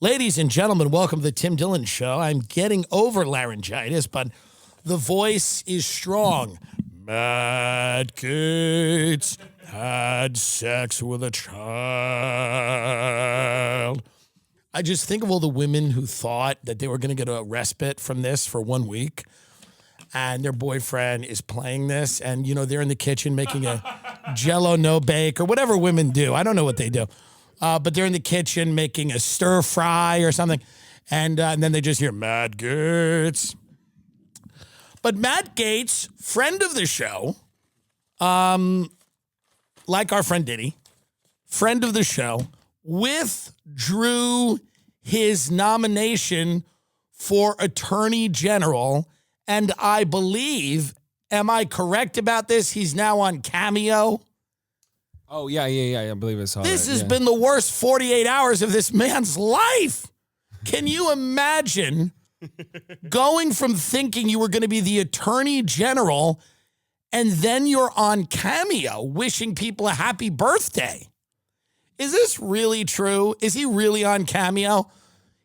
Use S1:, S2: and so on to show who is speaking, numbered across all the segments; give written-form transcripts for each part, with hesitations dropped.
S1: Ladies and gentlemen, welcome to the Tim Dillon Show. I'm getting over laryngitis, but the voice is strong. Matt Gaetz had sex with a child. I just think of all the women who thought that they were going to get a respite from this for 1 week, and their boyfriend is playing this, and, you know, they're in the kitchen making a Jell-O no-bake or whatever women do. I don't know what they do. But they're in the kitchen making a stir fry or something. And then they just hear Matt Gaetz. But Matt Gaetz, friend of the show, like our friend Diddy, friend of the show, withdrew his nomination for Attorney General. And I believe, am I correct about this? He's now on Cameo.
S2: Oh, yeah. I believe I saw
S1: This
S2: that.
S1: has been the worst 48 hours of this man's life. Can you imagine going from thinking you were going to be the Attorney General and then you're on Cameo wishing people a happy birthday? Is this really true? Is he really on Cameo?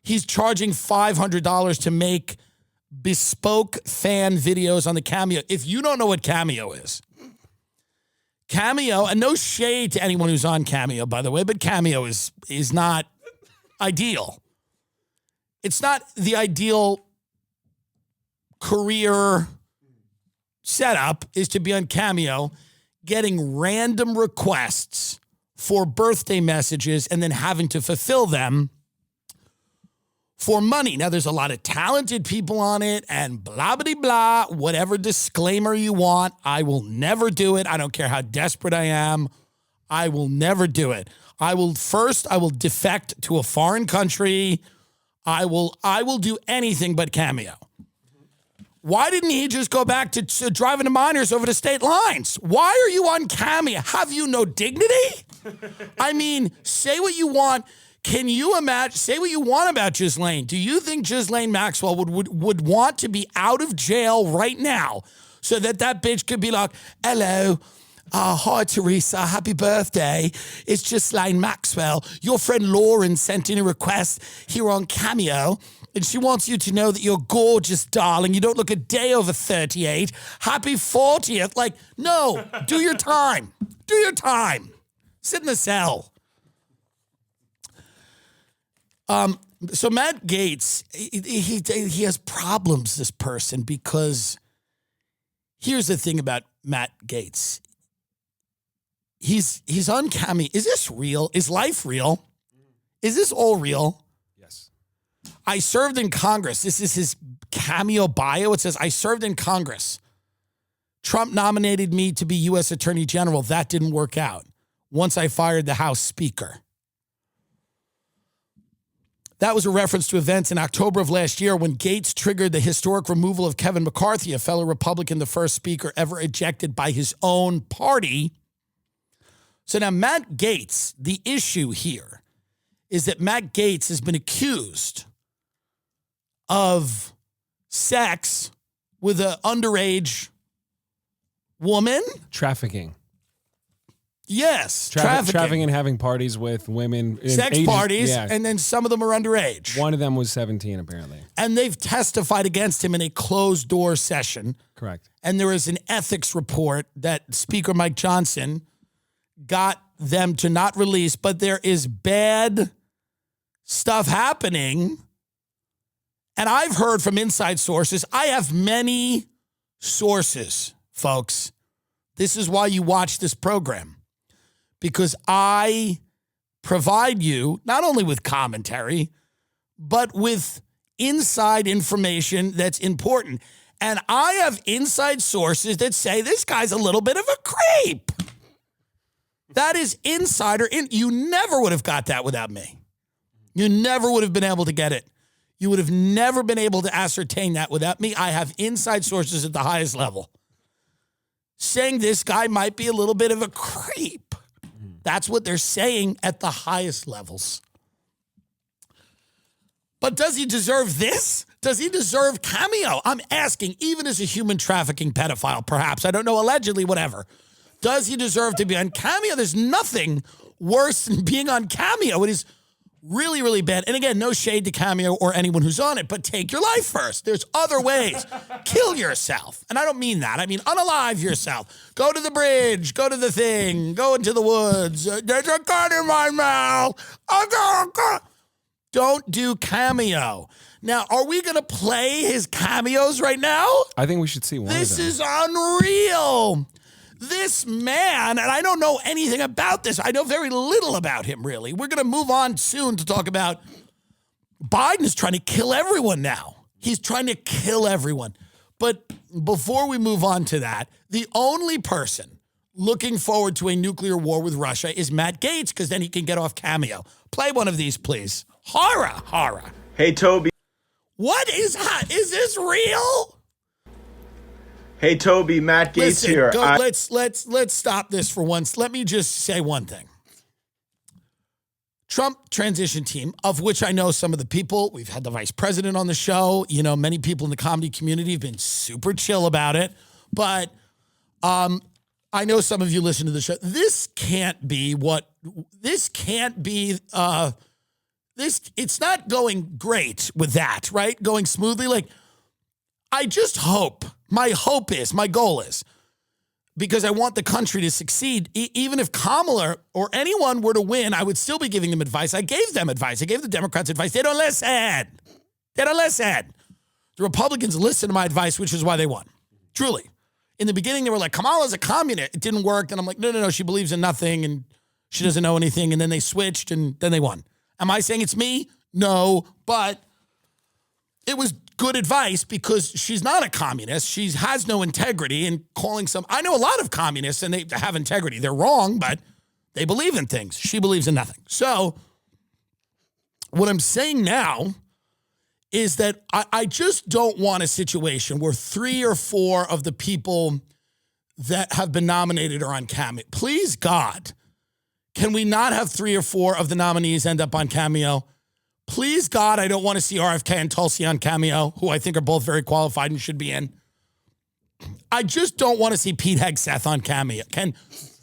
S1: He's charging $500 to make bespoke fan videos on the Cameo. If you don't know what Cameo is, Cameo, and no shade to anyone who's on Cameo, by the way, but Cameo is not ideal. It's not the ideal career setup is to be on Cameo, getting random requests for birthday messages and then having to fulfill them for money. Now, there's a lot of talented people on it and blah, blah, blah, whatever disclaimer you want. I will never do it. I don't care how desperate I am. I will never do it. I will defect to a foreign country. I will do anything but Cameo. Why didn't he just go back to driving to minors over the state lines? Why are you on Cameo? Have you no dignity? I mean, say what you want. Can you imagine, say what you want about Ghislaine. Do you think Ghislaine Maxwell would want to be out of jail right now so that bitch could be like, hello, hi, Teresa, happy birthday. It's Ghislaine Maxwell. Your friend Lauren sent in a request here on Cameo, and she wants you to know that you're gorgeous, darling. You don't look a day over 38. Happy 40th. Like, no, do your time. Do your time. Sit in the cell. So Matt Gaetz, he has problems, this person, because here's the thing about Matt Gaetz. He's on Cameo. Is this real? Is life real? Is this all real?
S2: Yes.
S1: I served in Congress. This is his Cameo bio. It says, I served in Congress. Trump nominated me to be U.S. Attorney General. That didn't work out. Once I fired the House Speaker. That was a reference to events in October of last year when Gaetz triggered the historic removal of Kevin McCarthy, a fellow Republican, the first speaker ever ejected by his own party. So now Matt Gaetz, the issue here is that Matt Gaetz has been accused of sex with an underage woman.
S2: Trafficking.
S1: Yes,
S2: trafficking and having parties with women.
S1: Sex parties, yeah. And then some of them are underage.
S2: One of them was 17, apparently.
S1: And they've testified against him in a closed-door session.
S2: Correct.
S1: And there is an ethics report that Speaker Mike Johnson got them to not release, but there is bad stuff happening. And I've heard from inside sources. I have many sources, folks. This is why you watch this program. Because I provide you not only with commentary, but with inside information that's important. And I have inside sources that say this guy's a little bit of a creep. That is insider. You never would have got that without me. You never would have been able to get it. You would have never been able to ascertain that without me. I have inside sources at the highest level saying this guy might be a little bit of a creep. That's what they're saying at the highest levels. But does he deserve this? Does he deserve Cameo? I'm asking, even as a human trafficking pedophile, perhaps. I don't know, allegedly, whatever. Does he deserve to be on Cameo? There's nothing worse than being on Cameo. It is Really, really bad. And again, no shade to Cameo or anyone who's on it, but take your life first. There's other ways. Kill yourself. And I don't mean that. I mean unalive yourself. Go to the bridge. Go to the thing. Go into the woods. There's a gun in my mouth. I got a gun. Don't do Cameo. Now, are we going to play his cameos right now?
S2: I think we should see one
S1: This
S2: of them.
S1: is unreal. This man, and I don't know anything about this. I know very little about him, really. We're going to move on soon to talk about Biden's trying to kill everyone now. He's trying to kill everyone. But before we move on to that, the only person looking forward to a nuclear war with Russia is Matt Gaetz, because then he can get off Cameo. Play one of these, please. Horror.
S3: Hey, Toby.
S1: What is this real?
S3: Hey, Toby, Matt Gaetz
S1: Listen,
S3: here.
S1: Let's stop this for once. Let me just say one thing. Trump transition team, of which I know some of the people, we've had the vice president on the show. You know, many people in the comedy community have been super chill about it. But I know some of you listen to the show. This can't be it's not going great with that, right? Going smoothly. Like, I just hope, my goal is, because I want the country to succeed, even if Kamala or anyone were to win, I would still be giving them advice. I gave them advice. I gave the Democrats advice. They don't listen. The Republicans listened to my advice, which is why they won. Truly. In the beginning, they were like, Kamala's a communist. It didn't work. And I'm like, no. She believes in nothing and she doesn't know anything. And then they switched and then they won. Am I saying it's me? No, but it was good advice because she's not a communist. She has no integrity, and I know a lot of communists and they have integrity. They're wrong, but they believe in things. She believes in nothing. So what I'm saying now is that I just don't want a situation where 3 or 4 of the people that have been nominated are on Cameo. Please, God, can we not have 3 or 4 of the nominees end up on Cameo? Please, God, I don't want to see RFK and Tulsi on Cameo, who I think are both very qualified and should be in. I just don't want to see Pete Hegseth on Cameo.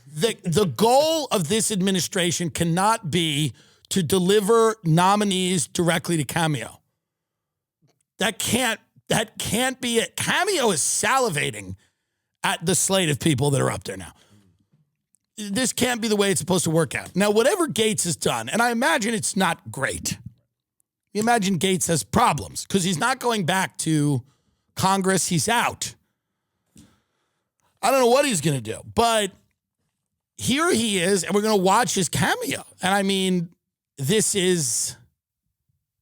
S1: The goal of this administration cannot be to deliver nominees directly to Cameo. That can't be it. Cameo is salivating at the slate of people that are up there now. This can't be the way it's supposed to work out. Now, whatever Gaetz has done, and I imagine it's not great. You imagine Gaetz has problems because he's not going back to Congress. He's out. I don't know what he's going to do, but here he is, and we're going to watch his Cameo. And I mean, this is...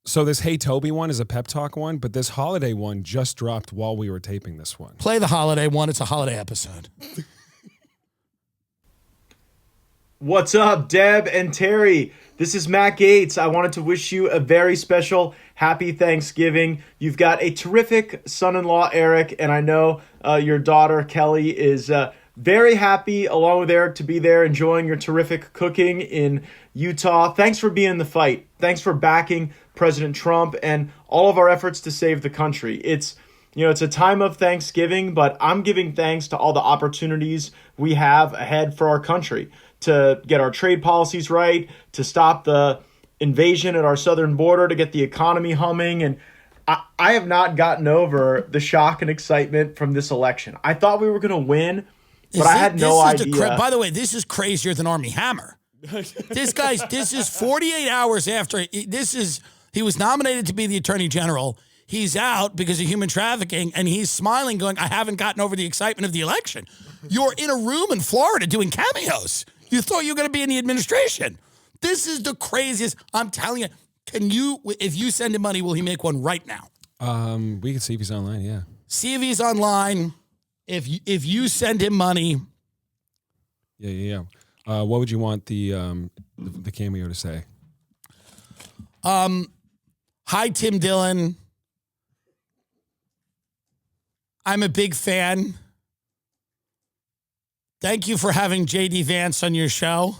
S2: So this Hey Toby one is a pep talk one, but this holiday one just dropped while we were taping this one.
S1: Play the holiday one. It's a holiday episode.
S3: What's up, Deb and Terry? This is Matt Gaetz. I wanted to wish you a very special happy Thanksgiving. You've got a terrific son-in-law, Eric, and I know your daughter, Kelly, is very happy, along with Eric, to be there enjoying your terrific cooking in Utah. Thanks for being in the fight. Thanks for backing President Trump and all of our efforts to save the country. It's a time of Thanksgiving, but I'm giving thanks to all the opportunities we have ahead for our country to get our trade policies right, to stop the invasion at our southern border, to get the economy humming. And I have not gotten over the shock and excitement from this election. I thought we were going to win, but I had no idea.
S1: By the way, this is crazier than Armie Hammer. This is 48 hours after, he was nominated to be the Attorney General. He's out because of human trafficking, and he's smiling, going, I haven't gotten over the excitement of the election. You're in a room in Florida doing cameos. You thought you were going to be in the administration. This is the craziest. I'm telling you, if you send him money, will he make one right now?
S2: We can see if he's online, yeah.
S1: See if he's online. If you send him money.
S2: Yeah. What would you want the cameo to say?
S1: Hi, Tim Dillon. I'm a big fan. Thank you for having J.D. Vance on your show.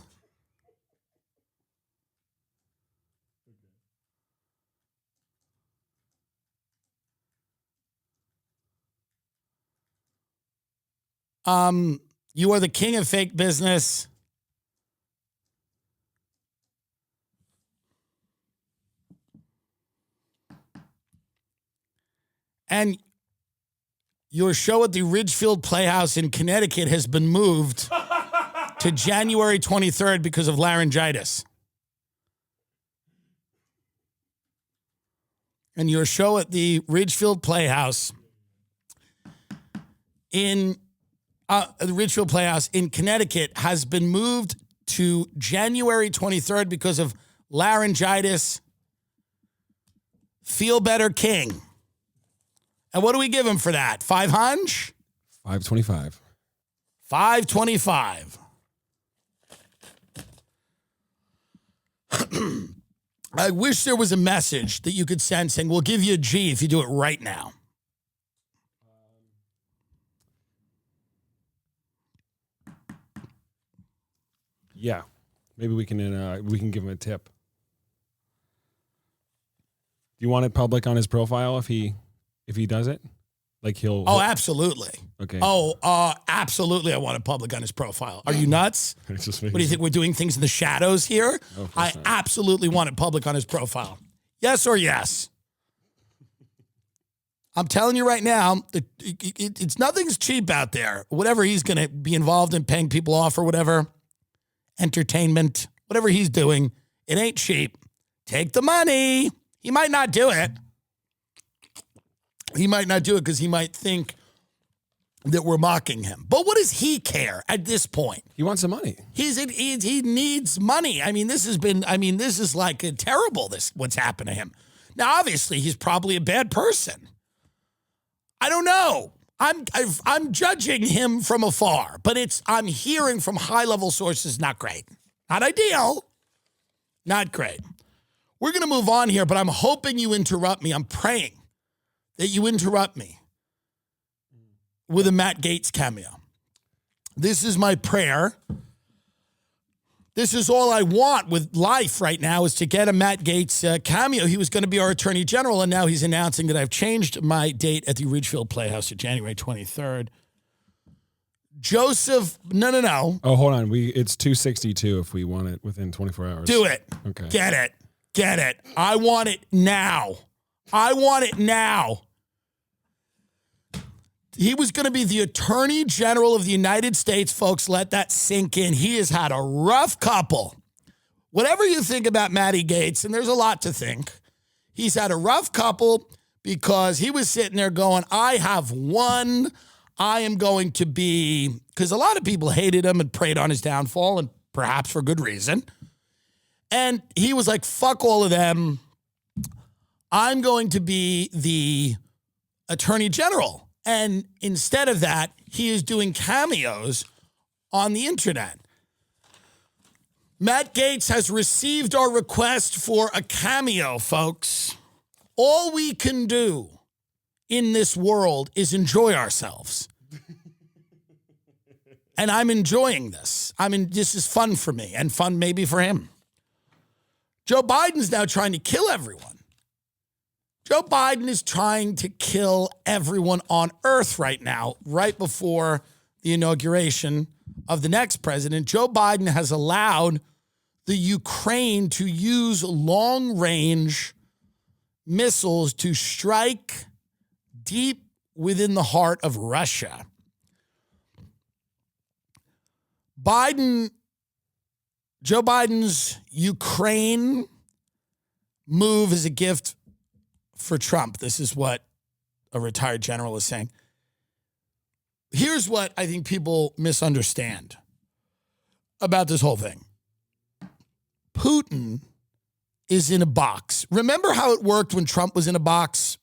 S1: You are the king of fake business. And your show at the Ridgefield Playhouse in Connecticut has been moved to January 23rd because of laryngitis. And your show at the Ridgefield Playhouse in Connecticut has been moved to January 23rd because of laryngitis. Feel better, King. And what do we give him for that? 500?
S2: $525.
S1: 525. I wish there was a message that you could send saying, we'll give you a G if you do it right now.
S2: Yeah. Maybe we can give him a tip. Do you want it public on his profile if he does it? Like he'll
S1: absolutely.
S2: Okay.
S1: Absolutely I want it public on his profile. Are you nuts? What
S2: Just
S1: do you think? We're doing things in the shadows here? I absolutely want it public on his profile. Yes or yes? I'm telling you right now, it's nothing's cheap out there. Whatever he's going to be involved in, paying people off or whatever, entertainment, whatever he's doing, it ain't cheap. Take the money. He might not do it. He might not do it because he might think that we're mocking him. But what does he care at this point?
S2: He wants the money.
S1: He needs money. I mean, this is like terrible, what's happened to him. Now, obviously, he's probably a bad person. I don't know. I'm judging him from afar, but I'm hearing from high-level sources, not great. Not ideal. Not great. We're going to move on here, but I'm hoping you interrupt me. I'm praying that you interrupt me with a Matt Gaetz cameo. This is my prayer. This is all I want with life right now is to get a Matt Gaetz cameo. He was going to be our attorney general, and now he's announcing that I've changed my date at the Ridgefield Playhouse to January 23rd. Joseph, no.
S2: Oh, hold on. It's $262 if we want it within 24 hours.
S1: Do it.
S2: Okay.
S1: Get it. I want it now. He was going to be the Attorney General of the United States, folks. Let that sink in. He has had a rough couple. Whatever you think about Matty Gaetz, and there's a lot to think, he's had a rough couple because he was sitting there going, I have won. I am going to be, because a lot of people hated him and preyed on his downfall, and perhaps for good reason. And he was like, fuck all of them. I'm going to be the Attorney General. And instead of that, he is doing cameos on the internet. Matt Gaetz has received our request for a cameo, folks. All we can do in this world is enjoy ourselves. And I'm enjoying this. This is fun for me and fun maybe for him. Joe Biden's now trying to kill everyone. Joe Biden is trying to kill everyone on earth right now, right before the inauguration of the next president. Joe Biden has allowed the Ukraine to use long-range missiles to strike deep within the heart of Russia. Joe Biden's Ukraine move is a gift for Trump. This is what a retired general is saying. Here's what I think people misunderstand about this whole thing. Putin is in a box. Remember how it worked when Trump was in a box,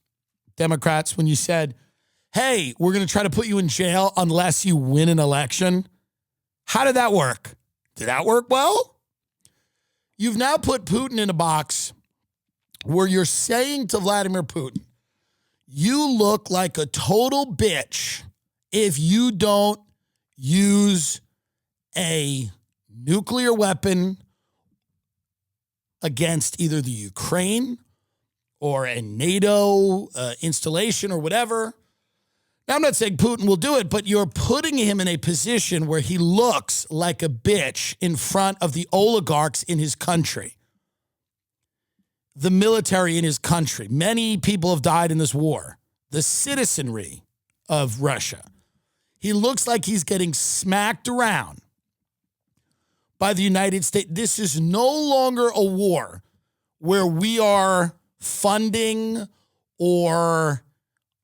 S1: Democrats, when you said, hey, we're going to try to put you in jail unless you win an election? How did that work? Did that work well? You've now put Putin in a box where you're saying to Vladimir Putin, you look like a total bitch if you don't use a nuclear weapon against either the Ukraine or a NATO installation or whatever. Now, I'm not saying Putin will do it, but you're putting him in a position where he looks like a bitch in front of the oligarchs in his country. The military in his country. Many people have died in this war. the citizenry of Russia. He looks like he's getting smacked around by the United States. This is no longer a war where we are funding or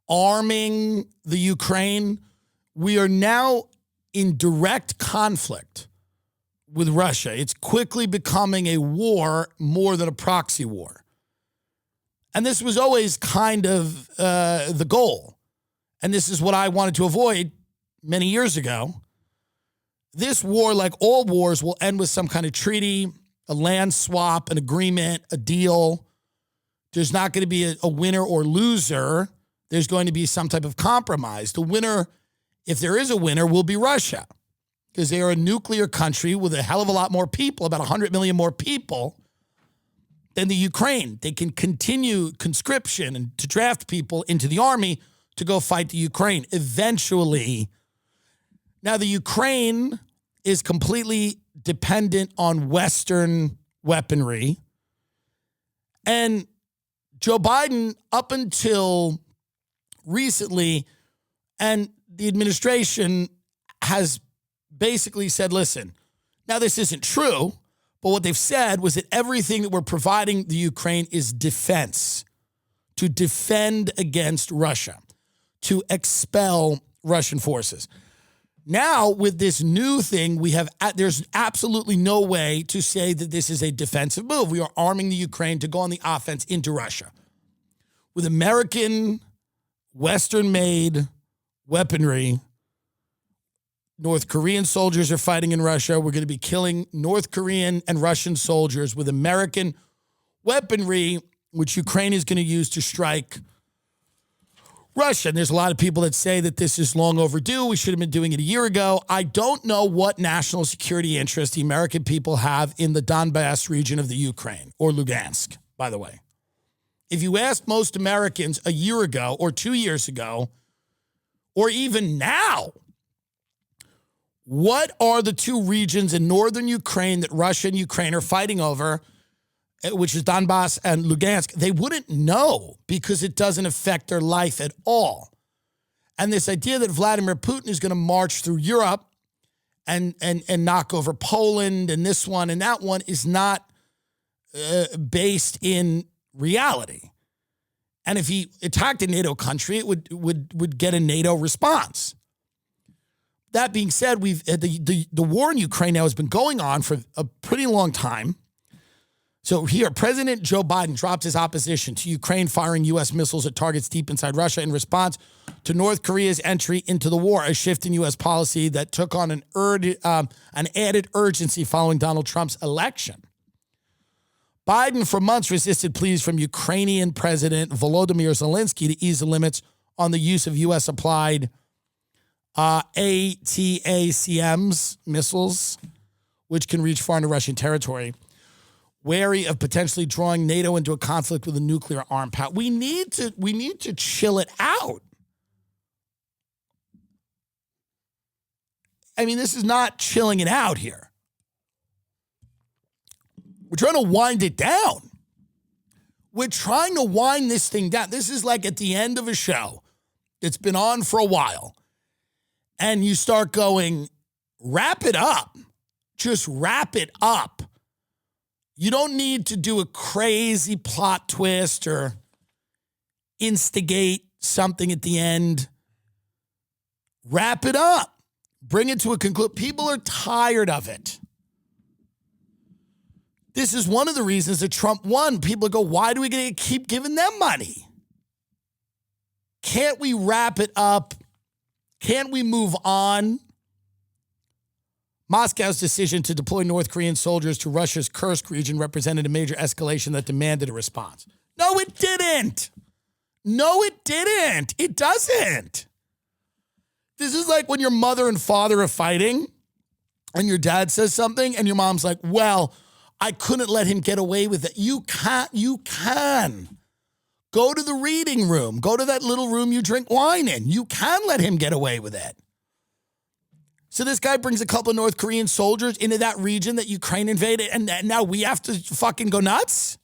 S1: arming the Ukraine. We are now in direct conflict with Russia. It's quickly becoming a war more than a proxy war. And this was always kind of the goal. And this is what I wanted to avoid many years ago. This war, like all wars, will end with some kind of treaty, a land swap, an agreement, a deal. There's not going to be a winner or loser. There's going to be some type of compromise. The winner, if there is a winner, will be Russia, because they are a nuclear country with a hell of a lot more people, about 100 million more people than the Ukraine. They can continue conscription and to draft people into the army to go fight the Ukraine. Eventually, now the Ukraine is completely dependent on Western weaponry. And Joe Biden, up until recently, and the administration has basically said, listen, now this isn't true, but what they've said was that everything that we're providing the Ukraine is defense, to defend against Russia, to expel Russian forces. Now, with this new thing, there's absolutely no way to say that this is a defensive move. We are arming the Ukraine to go on the offense into Russia with American, Western-made weaponry. North Korean soldiers are fighting in Russia. We're going to be killing North Korean and Russian soldiers with American weaponry, which Ukraine is going to use to strike Russia. And there's a lot of people that say that this is long overdue. We should have been doing it a year ago. I don't know what national security interest the American people have in the Donbass region of the Ukraine, or Lugansk, by the way. If you asked most Americans a year ago or 2 years ago, or even now, what are the two regions in northern Ukraine that Russia and Ukraine are fighting over, which is Donbass and Lugansk, they wouldn't know because it doesn't affect their life at all. And this idea that Vladimir Putin is going to march through Europe and knock over Poland and this one and that one is not based in reality. And if he attacked a NATO country, it would get a NATO response. That being said, the war in Ukraine now has been going on for a pretty long time. So here, President Joe Biden dropped his opposition to Ukraine firing U.S. missiles at targets deep inside Russia in response to North Korea's entry into the war, a shift in U.S. policy that took on an added urgency following Donald Trump's election. Biden, for months, resisted pleas from Ukrainian President Volodymyr Zelensky to ease the limits on the use of U.S.-applied ATACMS missiles, which can reach far into Russian territory, wary of potentially drawing NATO into a conflict with a nuclear armed power. We need to chill it out. I mean, this is not chilling it out here. We're trying to wind it down. We're trying to wind this thing down. This is like at the end of a show that's been on for a while, and you start going, wrap it up. Just wrap it up. You don't need to do a crazy plot twist or instigate something at the end. Wrap it up. Bring it to a conclusion. People are tired of it. This is one of the reasons that Trump won. People go, why do we keep giving them money? Can't we wrap it up? Can't we move on? Moscow's decision to deploy North Korean soldiers to Russia's Kursk region represented a major escalation that demanded a response. No, it didn't. No, it didn't. It doesn't. This is like when your mother and father are fighting and your dad says something and your mom's like, well, I couldn't let him get away with it. You can. Go to the reading room. Go to that little room you drink wine in. You can let him get away with it. So this guy brings a couple of North Korean soldiers into that region that Ukraine invaded, and now we have to fucking go nuts?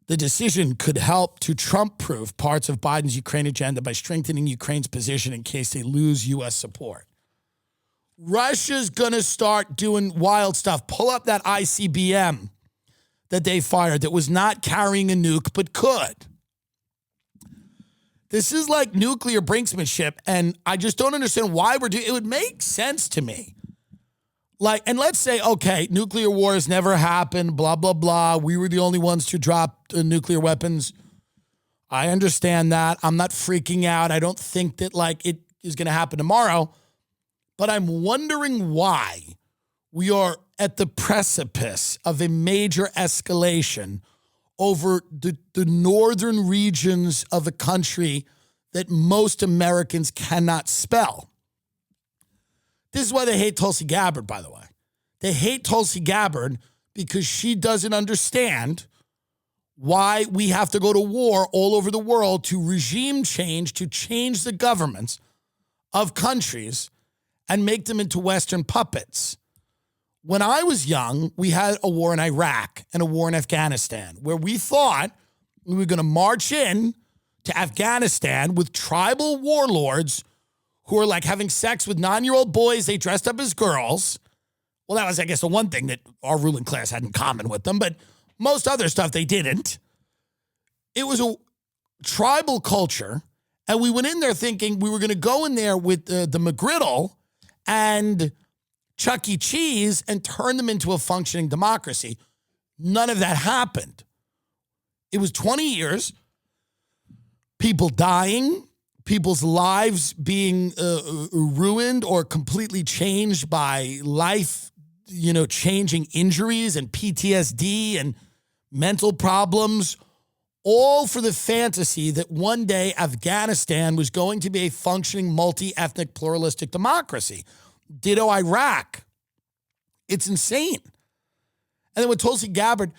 S1: The decision could help to Trump-proof parts of Biden's Ukraine agenda by strengthening Ukraine's position in case they lose U.S. support. Russia's going to start doing wild stuff. Pull up that ICBM that they fired that was not carrying a nuke but could. This is like nuclear brinksmanship, and I just don't understand why we're doing it. It would make sense to me. Like, and let's say, okay, nuclear war has never happened, blah, blah, blah. We were the only ones to drop nuclear weapons. I understand that. I'm not freaking out. I don't think that, like, it is going to happen tomorrow. But I'm wondering why we are at the precipice of a major escalation over the northern regions of a country that most Americans cannot spell. This is why they hate Tulsi Gabbard, by the way. They hate Tulsi Gabbard because she doesn't understand why we have to go to war all over the world to regime change, to change the governments of countries and make them into Western puppets. When I was young, we had a war in Iraq and a war in Afghanistan where we thought we were going to march in to Afghanistan with tribal warlords who are like having sex with 9-year-old boys they dressed up as girls. Well, that was, I guess, the one thing that our ruling class had in common with them, but most other stuff they didn't. It was a tribal culture, and we went in there thinking we were going to go in there with the McGriddle and Chuck E. Cheese and turn them into a functioning democracy. None of that happened. It was 20 years, people dying, people's lives being ruined or completely changed by life-changing injuries and PTSD and mental problems, all for the fantasy that one day Afghanistan was going to be a functioning multi-ethnic pluralistic democracy. Ditto Iraq. It's insane. And then with Tulsi Gabbard,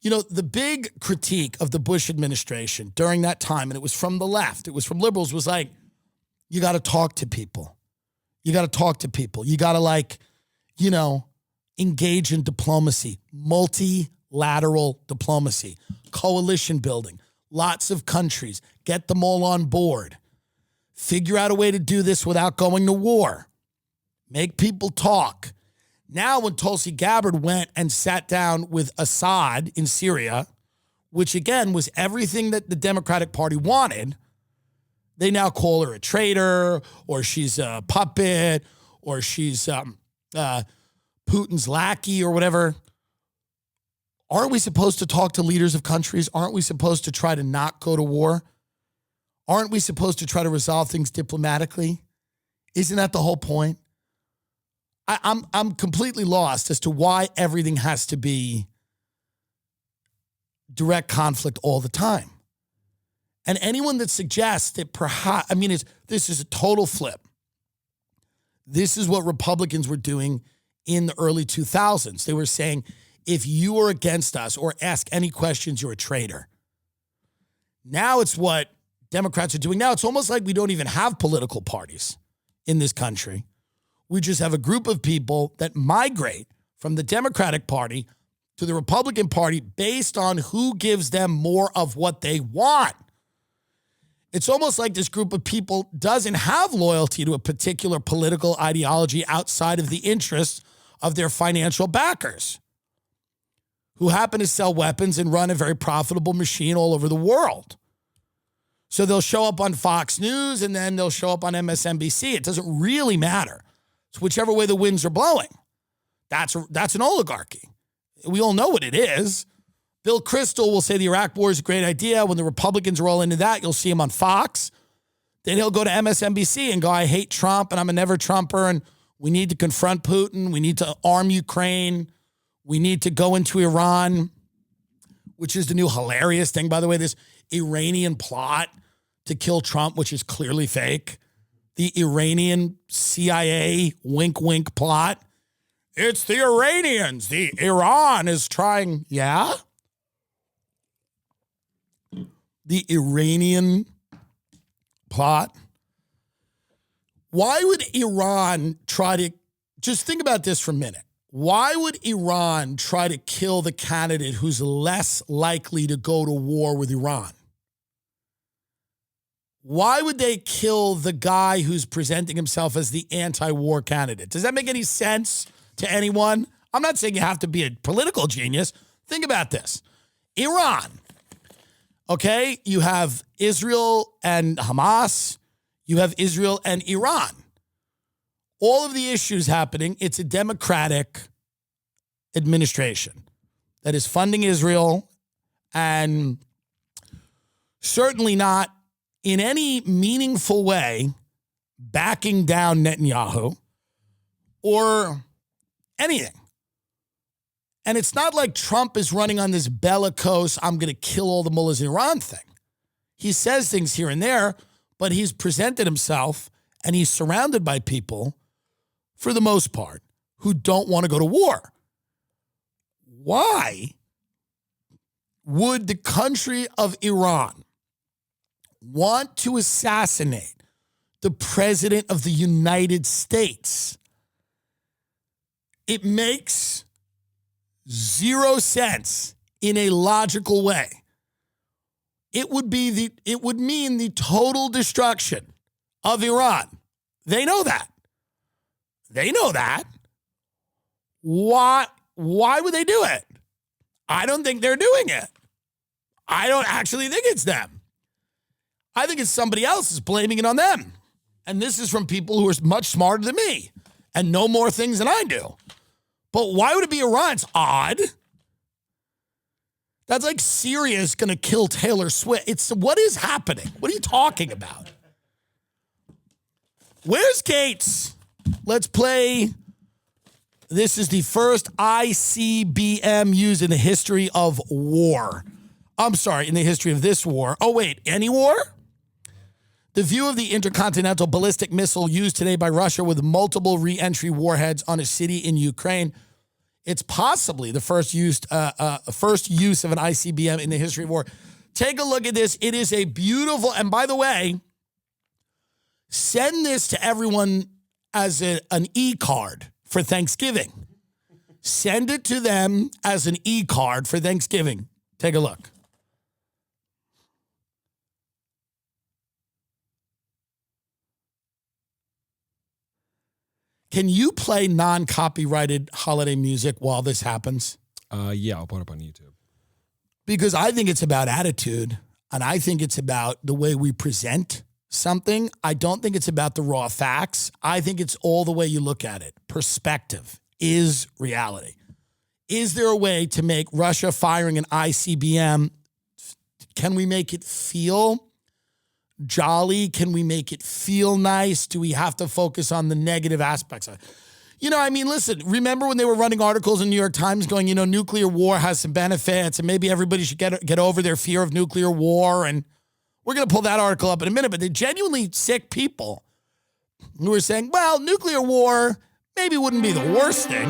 S1: the big critique of the Bush administration during that time, and it was from the left, it was from liberals, was like, you got to talk to people. You got to talk to people. You got to engage in diplomacy, multilateral diplomacy, coalition building, lots of countries, get them all on board, figure out a way to do this without going to war, make people talk. Now, when Tulsi Gabbard went and sat down with Assad in Syria, which again was everything that the Democratic Party wanted, they now call her a traitor, or she's a puppet, or she's Putin's lackey or whatever. Aren't we supposed to talk to leaders of countries? Aren't we supposed to try to not go to war? Aren't we supposed to try to resolve things diplomatically? Isn't that the whole point? I'm completely lost as to why everything has to be direct conflict all the time. And anyone that suggests that perhaps, this is a total flip. This is what Republicans were doing in the early 2000s. They were saying, if you are against us or ask any questions, you're a traitor. Now it's what Democrats are doing now. It's almost like we don't even have political parties in this country. We just have a group of people that migrate from the Democratic Party to the Republican Party based on who gives them more of what they want. It's almost like this group of people doesn't have loyalty to a particular political ideology outside of the interests of their financial backers, who happen to sell weapons and run a very profitable machine all over the world. So they'll show up on Fox News and then they'll show up on MSNBC. It doesn't really matter. It's whichever way the winds are blowing. That's an oligarchy. We all know what it is. Bill Kristol will say the Iraq war is a great idea. When the Republicans are all into that, you'll see him on Fox. Then he'll go to MSNBC and go, I hate Trump and I'm a never Trumper and we need to confront Putin. We need to arm Ukraine. We need to go into Iran, which is the new hilarious thing, by the way, this Iranian plot to kill Trump, which is clearly fake. The Iranian CIA wink, wink plot. It's the Iranians. The Iran is trying. Yeah? The Iranian plot. Why would Iran try to, just think about this for a minute. Why would Iran try to kill the candidate who's less likely to go to war with Iran? Why would they kill the guy who's presenting himself as the anti-war candidate? Does that make any sense to anyone? I'm not saying you have to be a political genius. Think about this. Iran, okay? You have Israel and Hamas. You have Israel and Iran. All of the issues happening, it's a democratic administration that is funding Israel and certainly not in any meaningful way backing down Netanyahu or anything. And it's not like Trump is running on this bellicose, I'm going to kill all the mullahs in Iran thing. He says things here and there, but he's presented himself and he's surrounded by people, for the most part, who don't want to go to war. Why would the country of Iran want to assassinate the president of the United States? It makes zero sense in a logical way. It would mean the total destruction of Iran. They know that. They know that. Why would they do it? I don't think they're doing it. I don't actually think it's them. I think it's somebody else is blaming it on them. And this is from people who are much smarter than me and know more things than I do. But why would it be Iran? It's odd. That's like Syria's going to kill Taylor Swift. What is happening? What are you talking about? Where's Gaetz? Let's play. This is the first ICBM used in the history of war. I'm sorry, in the history of this war. Oh, wait, any war? The view of the intercontinental ballistic missile used today by Russia with multiple re-entry warheads on a city in Ukraine. It's possibly the first use of an ICBM in the history of war. Take a look at this. It is a beautiful, and by the way, send this to everyone as an e-card for Thanksgiving. Send it to them as an e-card for Thanksgiving. Take a look. Can you play non-copyrighted holiday music while this happens?
S2: Yeah, I'll put it up on YouTube.
S1: Because I think it's about attitude, and I think it's about the way we present something. I don't think it's about the raw facts. I think it's all the way you look at it. Perspective is reality. Is there a way to make Russia firing an ICBM, can we make it feel jolly? Can we make it feel nice? Do we have to focus on the negative aspects of it? You know, I mean, listen, remember when they were running articles in New York Times going, you know, nuclear war has some benefits and maybe everybody should get over their fear of nuclear war. And we're going to pull that article up in a minute, but they're genuinely sick people who are saying, well, nuclear war maybe wouldn't be the worst thing.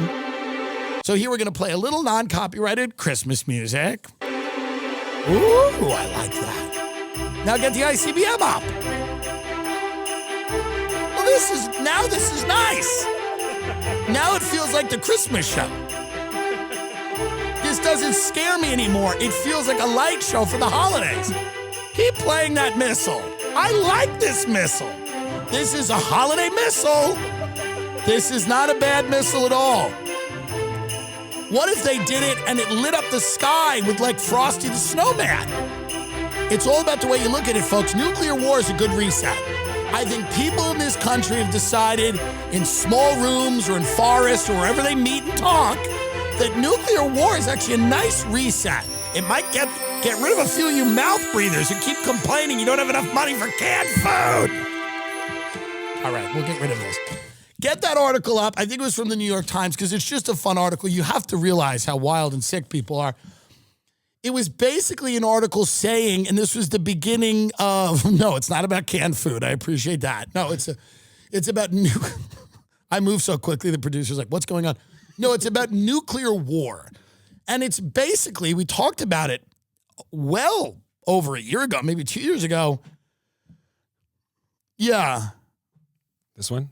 S1: So here we're going to play a little non-copyrighted Christmas music. Ooh, I like that. Now get the ICBM up. Well, this is nice. Now it feels like the Christmas show. This doesn't scare me anymore. It feels like a light show for the holidays. Keep playing that missile. I like this missile. This is a holiday missile. This is not a bad missile at all. What if they did it and it lit up the sky with like Frosty the Snowman? It's all about the way you look at it, folks. Nuclear war is a good reset. I think people in this country have decided in small rooms or in forests or wherever they meet and talk that nuclear war is actually a nice reset. It might get rid of a few of you mouth breathers who keep complaining you don't have enough money for canned food. All right, we'll get rid of this. Get that article up. I think it was from the New York Times because it's just a fun article. You have to realize how wild and sick people are. It was basically an article saying, and this was the beginning of, no, it's not about canned food. I appreciate that. No, it's about, I move so quickly, the producer's like, what's going on? No, it's about nuclear war. And it's basically, we talked about it well over a year ago, maybe 2 years ago. Yeah.
S2: This one?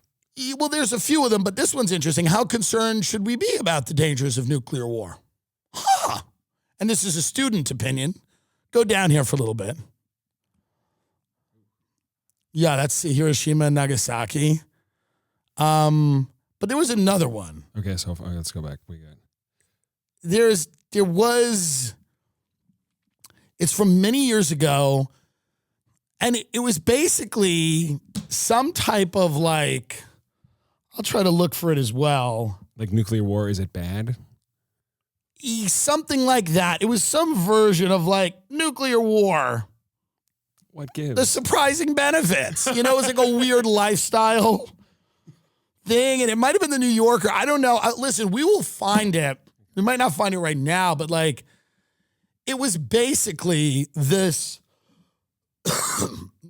S1: Well, there's a few of them, but this one's interesting. How concerned should we be about the dangers of nuclear war? Huh. And this is a student opinion. Go down here for a little bit. Yeah, that's Hiroshima and Nagasaki. But there was another one.
S2: Okay, so let's go back. We got.
S1: It's from many years ago, and it was basically some type of like, I'll try to look for it as well.
S2: Like nuclear war, is it bad?
S1: Something like that. It was some version of like nuclear war.
S2: What gives?
S1: The surprising benefits. You know, it was like a weird lifestyle thing, and it might have been the New Yorker. I don't know. Listen, we will find it. We might not find it right now, but like, it was basically this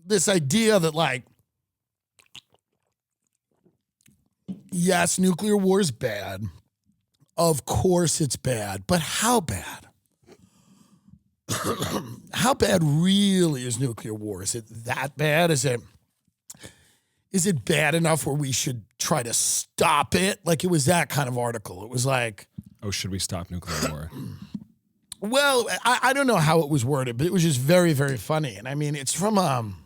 S1: this idea that like, yes, nuclear war is bad. Of course it's bad, but how bad? How bad really is nuclear war? Is it that bad? Is it bad enough where we should try to stop it? Like, it was that kind of article. It was like,
S2: oh, should we stop nuclear war?
S1: Well, I don't know how it was worded, but it was just very, very funny. And I mean, it's from, I'm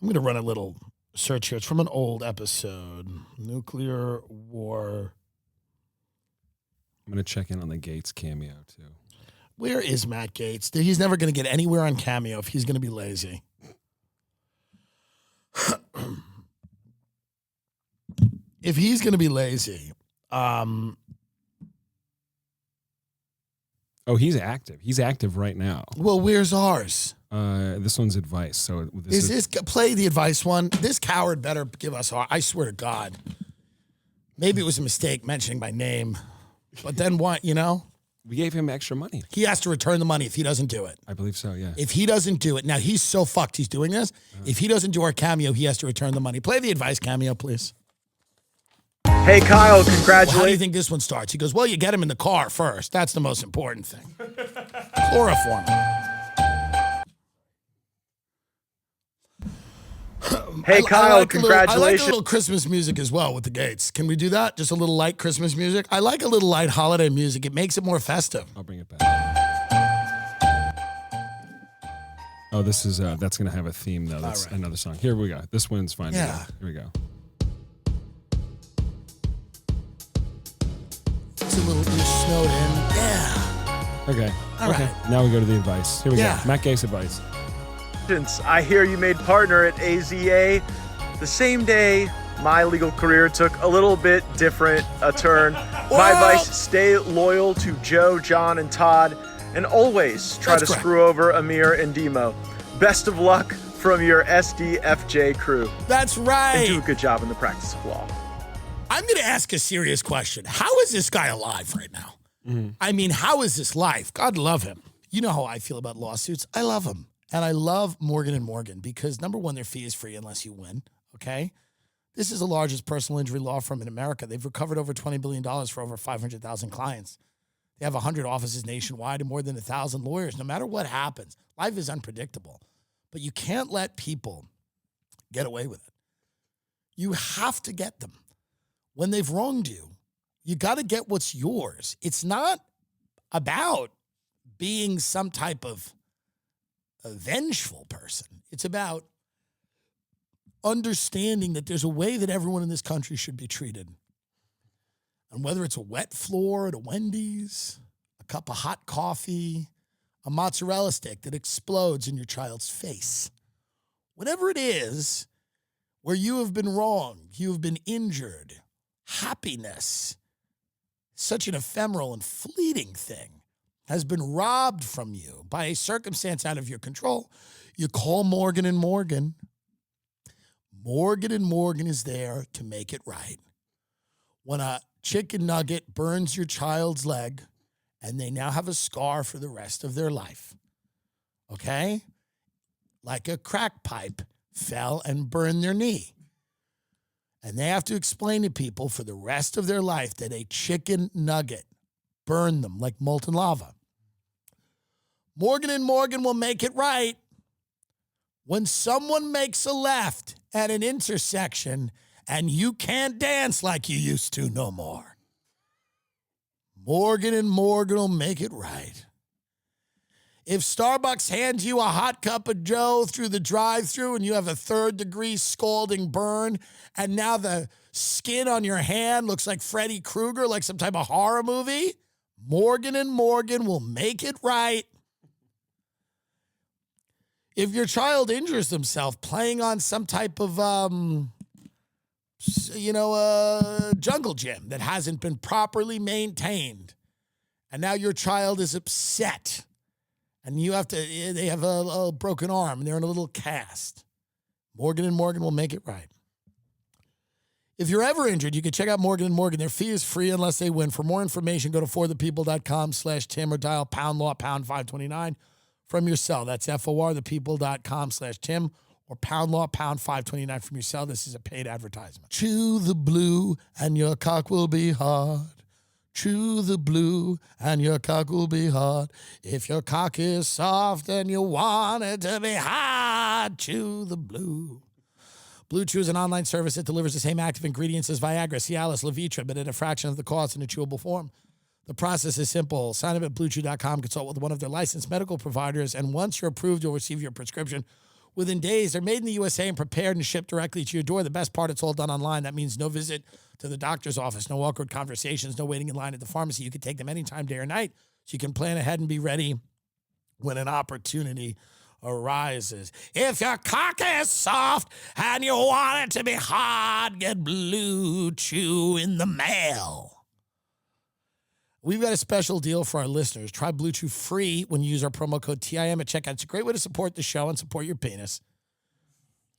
S1: going to run a little search here. It's from an old episode. Nuclear war.
S2: I'm going to check in on the Gaetz cameo, too.
S1: Where is Matt Gaetz? He's never going to get anywhere on Cameo if he's going to be lazy. If he's going to be lazy,
S2: oh, he's active. He's active right now.
S1: Well, where's ours?
S2: This one's advice. So
S1: Is play the advice one? This coward better give us our. I swear to God. Maybe it was a mistake mentioning my name, but then what? You know,
S2: we gave him extra money.
S1: he has to return the money if he doesn't do it.
S2: I believe so. Yeah.
S1: If he doesn't do it, now he's so fucked. He's doing this. If he doesn't do our Cameo, he has to return the money. Play the advice Cameo, please.
S3: Hey, Kyle,
S1: Well, how do you
S3: congratulations.
S1: think this one starts? He goes, well, you get him in the car first. That's the most important thing. Chloroform.
S3: Hey, Kyle,
S1: I like a
S3: congratulations.
S1: little Christmas music as well with the Gaetz. Can we do that? Just a little light Christmas music? I like a little light holiday music. It makes it more festive.
S2: I'll bring it back. Oh, this is that's gonna have a theme though. That's
S1: right.
S2: another song. Here we go. This one's fine. to
S1: Yeah.
S2: go. Here we go.
S1: It's a little you're snowed in. Yeah.
S2: Okay.
S1: All
S2: okay.
S1: right.
S2: Now we go to the advice. Here we
S1: Yeah.
S2: go. Matt Gaetz advice.
S3: I hear you made partner at AZA the same day my legal career took a little bit different a turn. My
S1: Well-
S3: advice, stay loyal to Joe, John, and Todd, and always try
S1: That's
S3: to
S1: correct.
S3: screw over Amir and Demo. Best of luck from your SDFJ crew.
S1: That's
S3: And
S1: right.
S3: do a good job in the practice of law.
S1: I'm going to ask a serious question. How is this guy alive right now? I mean, how is this life? God love him. You know how I feel about lawsuits. I love him. And I love Morgan & Morgan because, number one, their fee is free unless you win, okay? This is the largest personal injury law firm in America. They've recovered over $20 billion for over 500,000 clients. They have 100 offices nationwide and more than 1,000 lawyers. No matter what happens, life is unpredictable. But you can't let people get away with it. You have to get them. When they've wronged you, you got to get what's yours. It's not about being some type of a vengeful person. It's about understanding that there's a way that everyone in this country should be treated. And whether it's a wet floor at a Wendy's, a cup of hot coffee, a mozzarella stick that explodes in your child's face, whatever it is where you have been wronged, you have been injured, happiness, such an ephemeral and fleeting thing, has been robbed from you by a circumstance out of your control, you call Morgan & Morgan. Morgan & Morgan is there to make it right. When a chicken nugget burns your child's leg and they now have a scar for the rest of their life, okay? Like a crack pipe fell and burned their knee. And they have to explain to people for the rest of their life that a chicken nugget burn them like molten lava. Morgan & Morgan will make it right when someone makes a left at an intersection and you can't dance like you used to no more. Morgan & Morgan will make it right. If Starbucks hands you a hot cup of Joe through the drive-thru and you have a third-degree scalding burn, and now the skin on your hand looks like Freddy Krueger, like some type of horror movie, Morgan & Morgan will make it right. If your child injures themselves playing on some type of, jungle gym that hasn't been properly maintained, and now your child is upset, and they have a broken arm, and they're in a little cast, Morgan & Morgan will make it right. If you're ever injured, you can check out Morgan & Morgan. Their fee is free unless they win. For more information, go to forthepeople.com/Tim or dial #law #529 from your cell. That's forthepeople.com/Tim or #law #529 from your cell. This is a paid advertisement. Chew the blue and your cock will be hard. Chew the blue and your cock will be hard. If your cock is soft and you want it to be hard, chew the blue. Blue Chew is an online service that delivers the same active ingredients as Viagra, Cialis, Levitra, but at a fraction of the cost in a chewable form. The process is simple. Sign up at BlueChew.com, consult with one of their licensed medical providers, and once you're approved, you'll receive your prescription within days. They're made in the USA and prepared and shipped directly to your door. The best part, it's all done online. That means no visit to the doctor's office, no awkward conversations, no waiting in line at the pharmacy. You can take them anytime, day or night, so you can plan ahead and be ready when an opportunity arises. If your cock is soft and you want it to be hard, get Blue Chew in the mail. We've got a special deal for our listeners. Try Blue Chew free when you use our promo code TIM at checkout. It's a great way to support the show and support your penis.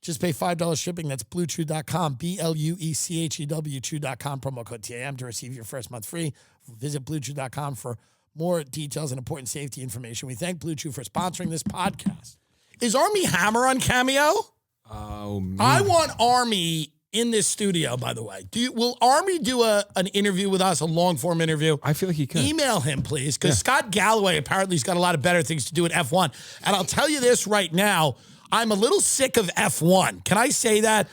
S1: Just pay $5 shipping. That's BlueChew.com, BlueChew, Chew.com, promo code TIM to receive your first month free. Visit BlueChew.com for more details and important safety information. We thank Blue Chew for sponsoring this podcast. Is Army Hammer on Cameo?
S2: Oh, man.
S1: I want Army in this studio, by the way. Will Army do an interview with us, a long-form interview?
S2: I feel like he could.
S1: Email him, please, because Scott Galloway apparently has got a lot of better things to do at F1. And I'll tell you this right now, I'm a little sick of F1. Can I say that?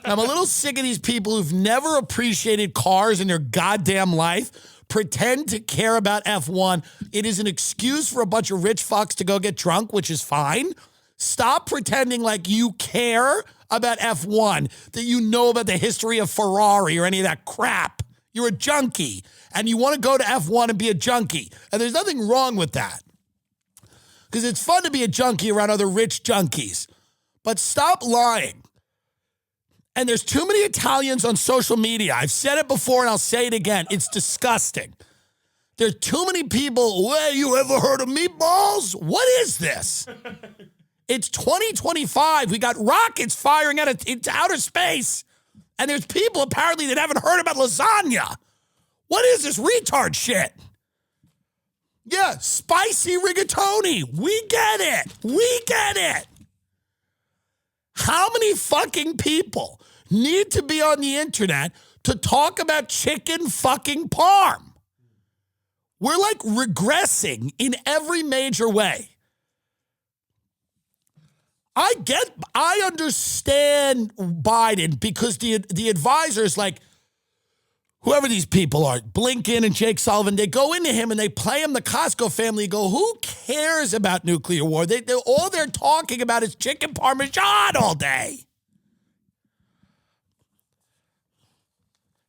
S1: I'm a little sick of these people who've never appreciated cars in their goddamn life, pretend to care about F1. It is an excuse for a bunch of rich fucks to go get drunk, which is fine. Stop pretending like you care about F1, that you know about the history of Ferrari or any of that crap. You're a junkie, and you want to go to F1 and be a junkie. And there's nothing wrong with that, because it's fun to be a junkie around other rich junkies. But stop lying. And there's too many Italians on social media. I've said it before and I'll say it again. It's disgusting. There's too many people. Well, you ever heard of meatballs? What is this? It's 2025. We got rockets firing into outer space. And there's people apparently that haven't heard about lasagna. What is this retard shit? Yeah, spicy rigatoni. We get it. We get it. How many fucking people need to be on the internet to talk about chicken fucking parm? We're like regressing in every major way. I understand Biden because the advisors, like whoever these people are, Blinken and Jake Sullivan, they go into him and they play him the Costco family and go, who cares about nuclear war? All they're talking about is chicken parmesan all day.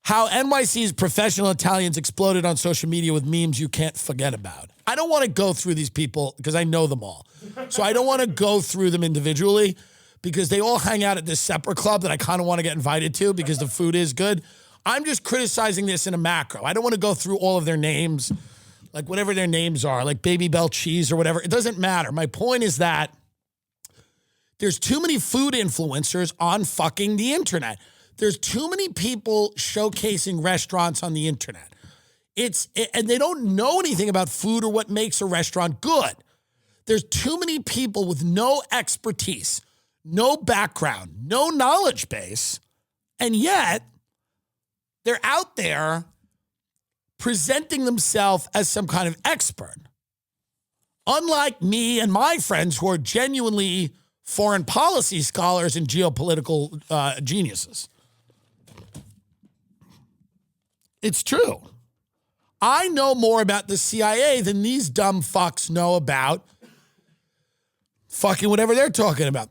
S1: How NYC's professional Italians exploded on social media with memes you can't forget about. I don't want to go through these people because I know them all. So I don't want to go through them individually because they all hang out at this separate club that I kind of want to get invited to because the food is good. I'm just criticizing this in a macro. I don't want to go through all of their names, like whatever their names are, like Baby Bell Cheese or whatever. It doesn't matter. My point is that there's too many food influencers on fucking the internet. There's too many people showcasing restaurants on the internet. And they don't know anything about food or what makes a restaurant good. There's too many people with no expertise, no background, no knowledge base, and yet they're out there presenting themselves as some kind of expert. Unlike me and my friends who are genuinely foreign policy scholars and geopolitical geniuses. It's true. I know more about the CIA than these dumb fucks know about fucking whatever they're talking about.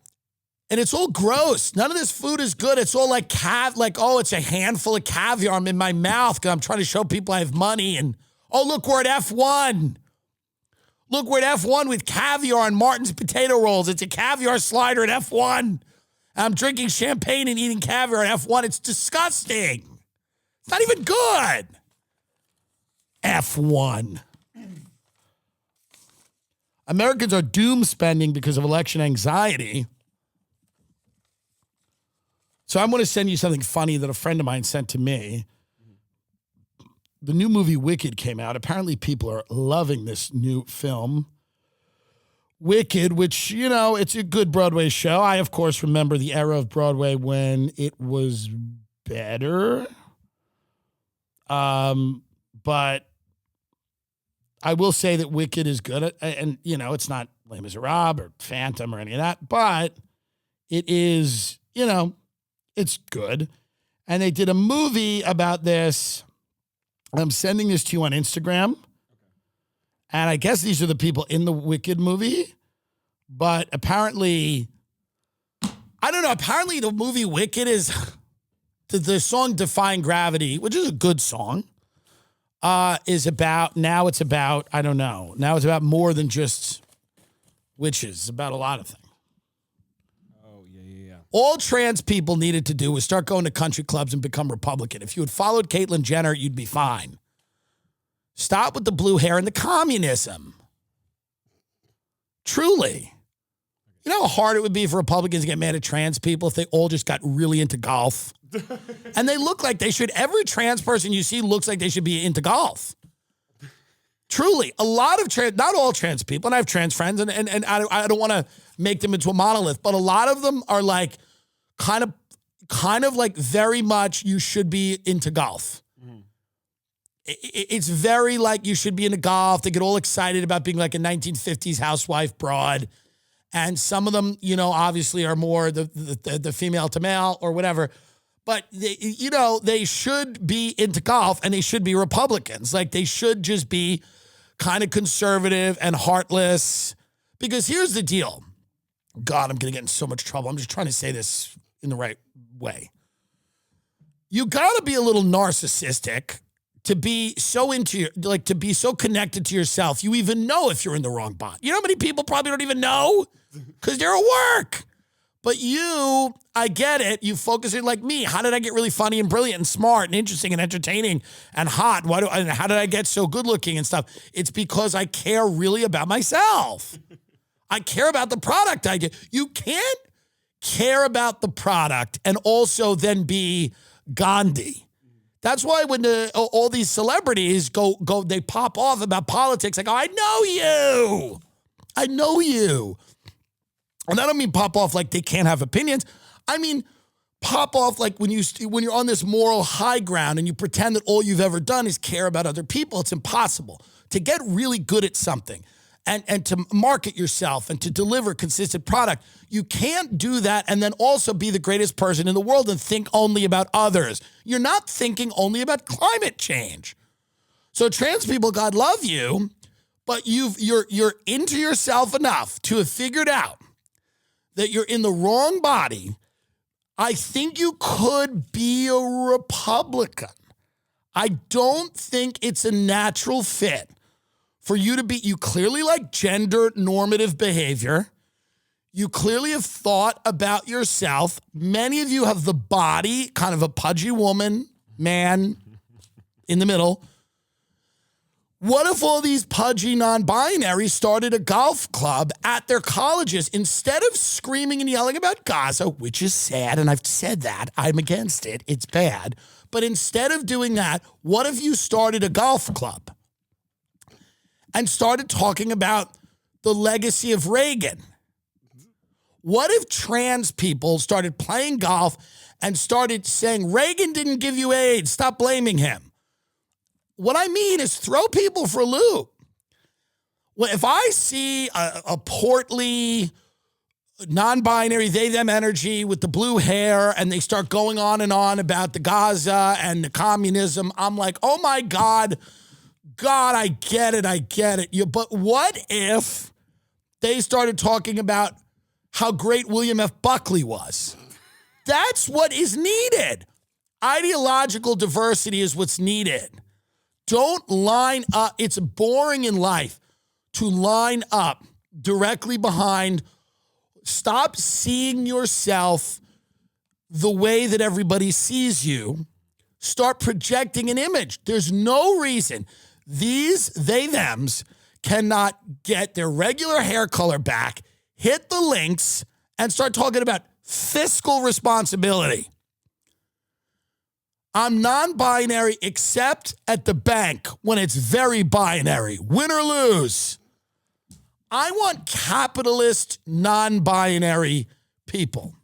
S1: And it's all gross. None of this food is good. It's all like it's a handful of caviar I'm in my mouth because I'm trying to show people I have money. And, oh, look, we're at F1. Look, we're at F1 with caviar and Martin's potato rolls. It's a caviar slider at F1. I'm drinking champagne and eating caviar at F1. It's disgusting. It's not even good. F1. Americans are doom spending because of election anxiety. So I'm going to send you something funny that a friend of mine sent to me. The new movie Wicked came out. Apparently people are loving this new film. Wicked, which, it's a good Broadway show. I, of course, remember the era of Broadway when it was better. But I will say that Wicked is good. And, it's not Les Miserables or Phantom or any of that. But it is, it's good. And they did a movie about this. I'm sending this to you on Instagram. And I guess these are the people in the Wicked movie. But apparently, I don't know. Apparently the movie Wicked is the song Defying Gravity, which is a good song, is about, now it's about, I don't know. Now it's about more than just witches. It's about a lot of things.
S2: Oh, yeah.
S1: All trans people needed to do was start going to country clubs and become Republican. If you had followed Caitlyn Jenner, you'd be fine. Stop with the blue hair and the communism. Truly. You know how hard it would be for Republicans to get mad at trans people if they all just got really into golf? And they look like they should. Every trans person you see looks like they should be into golf. Truly. A lot of not all trans people, and I have trans friends, and I don't want to make them into a monolith, but a lot of them are like kind of like very much you should be into golf. It's very like you should be into golf. They get all excited about being like a 1950s housewife broad. And some of them, obviously are more the female to male or whatever. But, they should be into golf and they should be Republicans. Like they should just be kind of conservative and heartless. Because here's the deal. God, I'm going to get in so much trouble. I'm just trying to say this in the right way. You got to be a little narcissistic to be so to be so connected to yourself. You even know if you're in the wrong bot. You know how many people probably don't even know? Because they're at work. But you, I get it. You focus in like me. How did I get really funny and brilliant and smart and interesting and entertaining and hot? How did I get so good looking and stuff? It's because I care really about myself. I care about the product I get. You can't care about the product and also then be Gandhi. That's why when all these celebrities go, they pop off about politics. Like, oh, I know you. And I don't mean pop off like they can't have opinions. I mean pop off like when you're on this moral high ground and you pretend that all you've ever done is care about other people. It's impossible to get really good at something and to market yourself and to deliver consistent product. You can't do that and then also be the greatest person in the world and think only about others. You're not thinking only about climate change. So trans people, God love you, but you're into yourself enough to have figured out that you're in the wrong body. I think you could be a Republican. I don't think it's a natural fit for you to be, you clearly like gender normative behavior. You clearly have thought about yourself. Many of you have the body, kind of a pudgy woman, man, in the middle. What if all these pudgy non-binaries started a golf club at their colleges instead of screaming and yelling about Gaza, which is sad, and I've said that. I'm against it. It's bad. But instead of doing that, what if you started a golf club and started talking about the legacy of Reagan? What if trans people started playing golf and started saying, Reagan didn't give you AIDS, stop blaming him? What I mean is throw people for a loop. Well, if I see a portly, non-binary, they, them energy with the blue hair, and they start going on and on about the Gaza and the communism. I'm like, oh my God, I get it. But what if they started talking about how great William F. Buckley was? That's what is needed. Ideological diversity is what's needed. Don't line up. It's boring in life to line up directly behind. Stop seeing yourself the way that everybody sees you. Start projecting an image. There's no reason these they thems cannot get their regular hair color back, hit the links, and start talking about fiscal responsibility. I'm non-binary except at the bank when it's very binary. Win or lose. I want capitalist, non-binary people.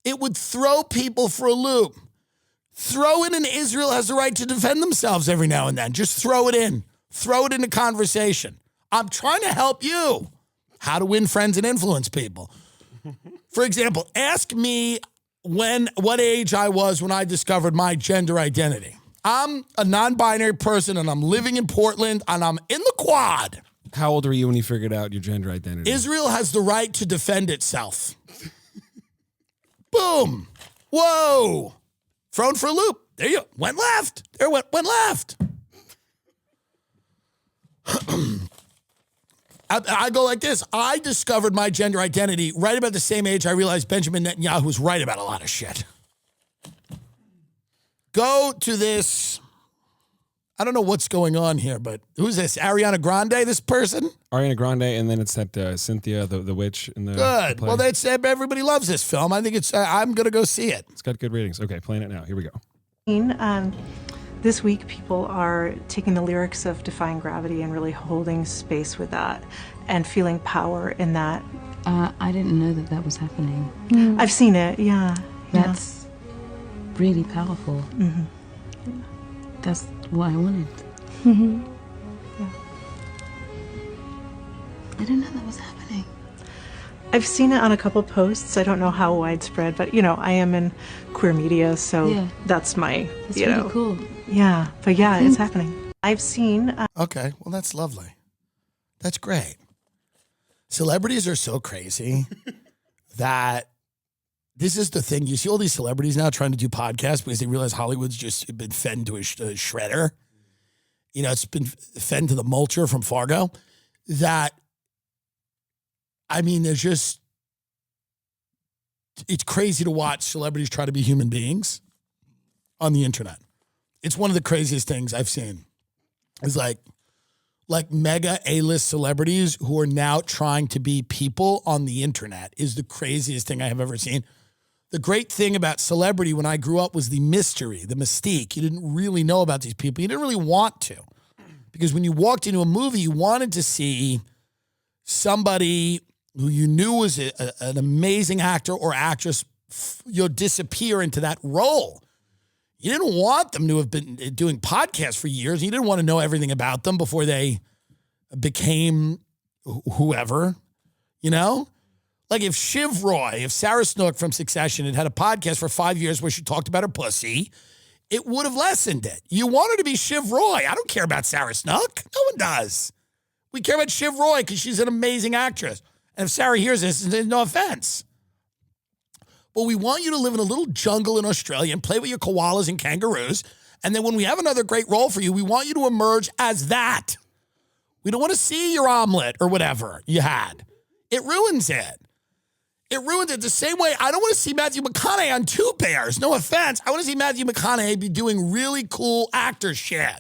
S1: It would throw people for a loop. Throw in Israel has the right to defend themselves every now and then. Just throw it in. Throw it into conversation. I'm trying to help you how to win friends and influence people. For example, ask me what age I was when I discovered my gender identity. I'm a non-binary person and I'm living in Portland and I'm in the quad.
S2: How old were you when you figured out your gender identity?
S1: Israel has the right to defend itself. Boom. Whoa. Thrown for a loop. There you go. Went left. There went left. I go like this. I discovered my gender identity right about the same age I realized Benjamin Netanyahu was right about a lot of shit. Go to this. I don't know what's going on here, but who's this? Ariana Grande, this person?
S2: Ariana Grande, and then it's that Cynthia, the witch in the
S1: Good.
S2: play.
S1: Well, that's everybody loves this film. I think I'm going to go see it.
S2: It's got good ratings. Okay, playing it now. Here we go.
S4: This week, people are taking the lyrics of Defying Gravity and really holding space with that and feeling power in that.
S5: I didn't know that was happening.
S4: I've seen it, yeah.
S5: That's really powerful.
S4: Mm-hmm.
S5: That's what I wanted.
S4: Mm-hmm. Yeah.
S5: I didn't know that was happening.
S4: I've seen it on a couple posts. I don't know how widespread, but, I am in queer media, so that's my,
S5: That's really cool.
S4: Yeah, but yeah, it's happening. I've seen...
S1: Okay, well, that's lovely. That's great. Celebrities are so crazy that this is the thing. You see all these celebrities now trying to do podcasts because they realize Hollywood's just been fed into a shredder. It's been fed into the mulcher from Fargo. There's just... It's crazy to watch celebrities try to be human beings on the internet. It's one of the craziest things I've seen. It's like mega A-list celebrities who are now trying to be people on the internet is the craziest thing I have ever seen. The great thing about celebrity when I grew up was the mystery, the mystique. You didn't really know about these people. You didn't really want to. Because when you walked into a movie, you wanted to see somebody who you knew was an amazing actor or actress, disappear into that role. You didn't want them to have been doing podcasts for years. You didn't want to know everything about them before they became whoever, Like if Sarah Snook from Succession had a podcast for 5 years where she talked about her pussy, it would have lessened it. You want her to be Shiv Roy. I don't care about Sarah Snook. No one does. We care about Shiv Roy because she's an amazing actress. And if Sarah hears this, there's no offense. But we want you to live in a little jungle in Australia and play with your koalas and kangaroos. And then when we have another great role for you, we want you to emerge as that. We don't want to see your omelet or whatever you had. It ruins it. It ruins it the same way. I don't want to see Matthew McConaughey on Two Bears. No offense. I want to see Matthew McConaughey be doing really cool actor shit.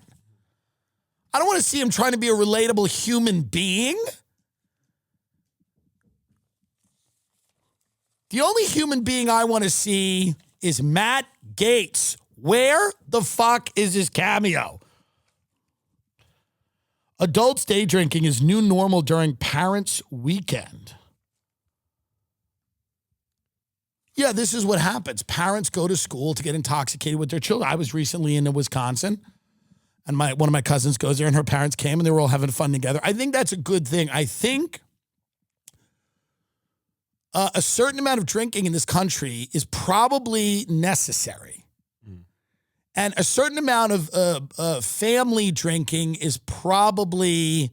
S1: I don't want to see him trying to be a relatable human being. The only human being I want to see is Matt Gaetz. Where the fuck is his cameo? Adults day drinking is new normal during Parents' Weekend. Yeah, this is what happens. Parents go to school to get intoxicated with their children. I was recently in Wisconsin, and one of my cousins goes there, and her parents came, and they were all having fun together. I think that's a good thing. I think a certain amount of drinking in this country is probably necessary. And a certain amount of family drinking is probably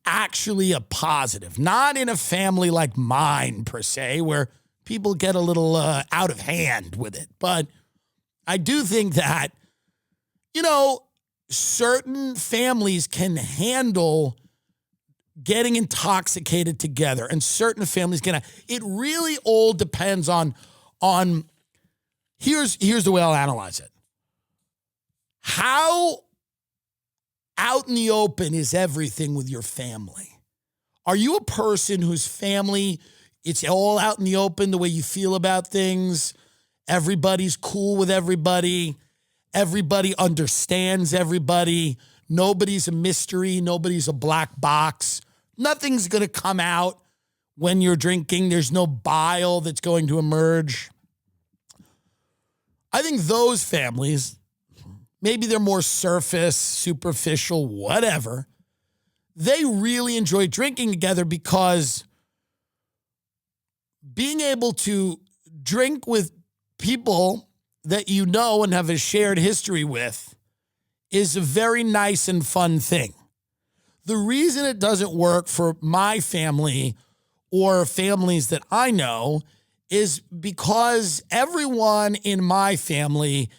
S1: actually a positive. Not in a family like mine, per se, where people get a little out of hand with it. But I do think that, certain families can handle getting intoxicated together, and certain families cannot. It really all depends on here's the way I'll analyze it. How out in the open is everything with your family? Are you a person whose family, it's all out in the open, the way you feel about things? Everybody's cool with everybody. Everybody understands everybody. Nobody's a mystery. Nobody's a black box. Nothing's going to come out when you're drinking. There's no bile that's going to emerge. I think those families, maybe they're more surface, superficial, whatever. They really enjoy drinking together because being able to drink with people that you know and have a shared history with is a very nice and fun thing. The reason it doesn't work for my family or families that I know is because everyone in my family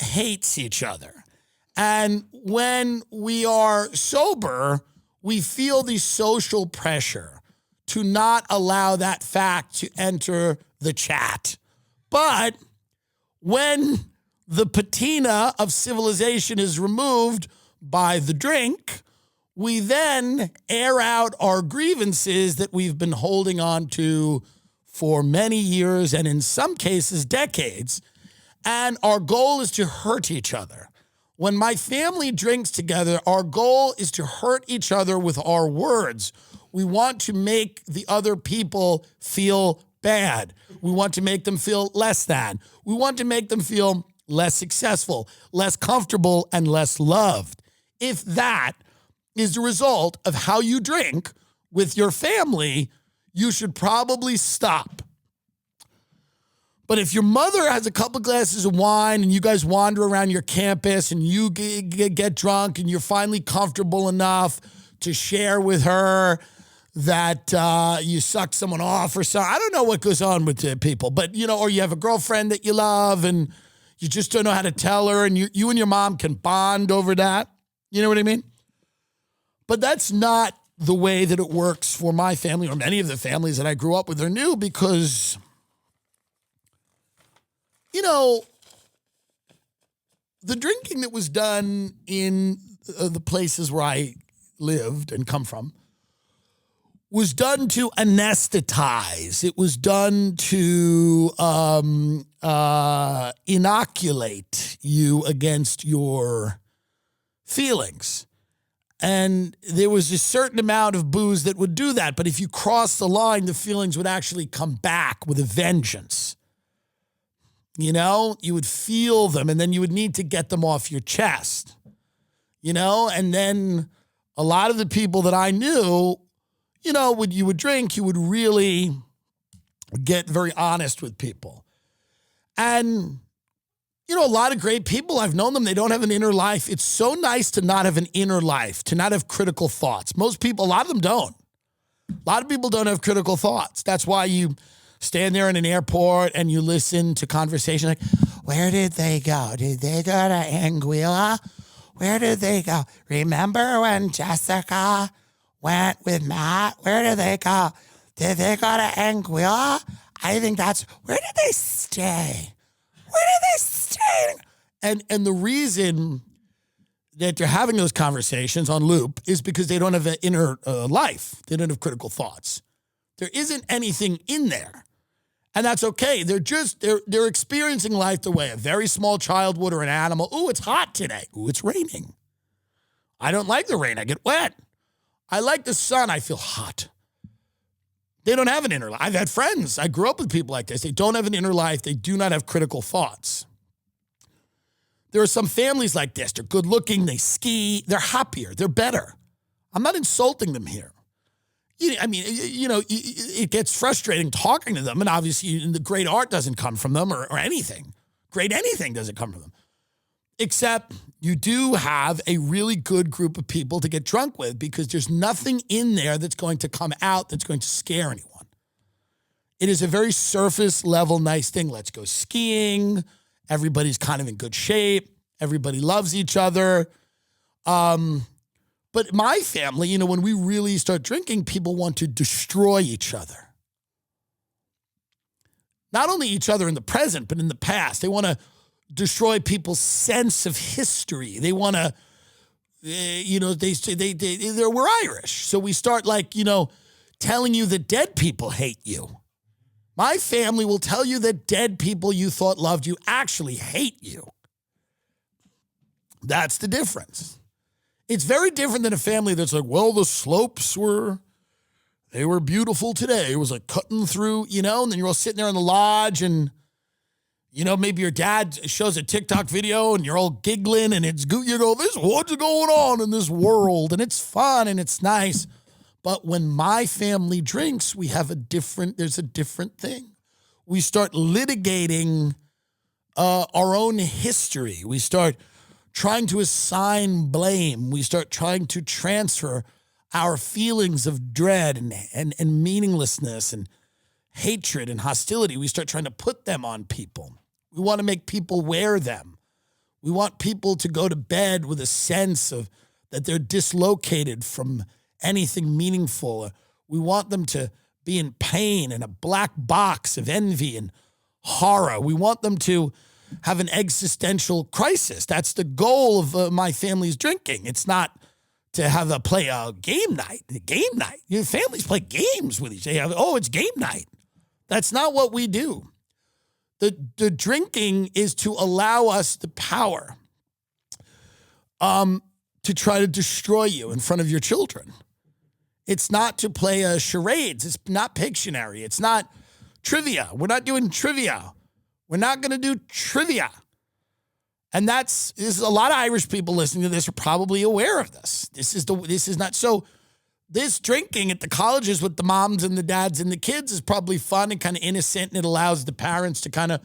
S1: hates each other. And when we are sober, we feel the social pressure to not allow that fact to enter the chat. But when the patina of civilization is removed by the drink, we then air out our grievances that we've been holding on to for many years and in some cases decades. And our goal is to hurt each other. When my family drinks together, our goal is to hurt each other with our words. We want to make the other people feel bad. We want to make them feel less than. We want to make them feel less successful, less comfortable, and less loved. If that is the result of how you drink with your family, you should probably stop. But if your mother has a couple glasses of wine and you guys wander around your campus and you get drunk and you're finally comfortable enough to share with her that you suck someone off or something. I don't know what goes on with people, but, or you have a girlfriend that you love and you just don't know how to tell her and you and your mom can bond over that. You know what I mean? But that's not the way that it works for my family or many of the families that I grew up with or knew because, the drinking that was done in the places where I lived and come from was done to anesthetize. It was done to inoculate you against your feelings. And there was a certain amount of booze that would do that. But if you crossed the line, the feelings would actually come back with a vengeance. You would feel them and then you would need to get them off your chest. And then a lot of the people that I knew, when you would drink, you would really get very honest with people. And, a lot of great people, I've known them, they don't have an inner life. It's so nice to not have an inner life, to not have critical thoughts. Most people, a lot of them don't. A lot of people don't have critical thoughts. That's why you stand there in an airport and you listen to conversation like, where did they go? Did they go to Anguilla? Where did they go? Remember when Jessica went with Matt? Where did they go? Did they go to Anguilla? I think that's, where did they stay? Where did they stay? And the reason that they're having those conversations on loop is because they don't have an inner life. They don't have critical thoughts. There isn't anything in there. And that's okay. They're experiencing life the way a very small child would or an animal. Ooh, it's hot today. Ooh, it's raining. I don't like the rain. I get wet. I like the sun. I feel hot. They don't have an inner life. I've had friends. I grew up with people like this. They don't have an inner life. They do not have critical thoughts. There are some families like this. They're good looking. They ski. They're happier. They're better. I'm not insulting them here. it gets frustrating talking to them, and obviously the great art doesn't come from them or anything. Great anything doesn't come from them. Except you do have a really good group of people to get drunk with because there's nothing in there that's going to come out that's going to scare anyone. It is a very surface level, nice thing. Let's go skiing. Everybody's kind of in good shape. Everybody loves each other. But my family, when we really start drinking, people want to destroy each other. Not only each other in the present, but in the past. They want to destroy people's sense of history. They want to, we're Irish. So we start telling you that dead people hate you. My family will tell you that dead people you thought loved you actually hate you. That's the difference. It's very different than a family that's like, well, the slopes were beautiful today. It was like cutting through, and then you're all sitting there in the lodge and, maybe your dad shows a TikTok video and you're all giggling and what's going on in this world? And it's fun and it's nice. But when my family drinks, there's a different thing. We start litigating our own history. We start trying to assign blame. We start trying to transfer our feelings of dread and meaninglessness and hatred and hostility. We start trying to put them on people. We want to make people wear them. We want people to go to bed with a sense of that they're dislocated from anything meaningful. We want them to be in pain in a black box of envy and horror. We want them to have an existential crisis. That's the goal of my family's drinking. It's not to play a game night. Your families play games with each other. Oh, it's game night. That's not what we do. The drinking is to allow us the power to try to destroy you in front of your children. It's not to play a charades. It's not Pictionary. It's not trivia. We're not doing trivia. We're not going to do trivia. And this is a lot of Irish people listening to this are probably aware of this. This is not so. This drinking at the colleges with the moms and the dads and the kids is probably fun and kind of innocent, and it allows the parents to kind of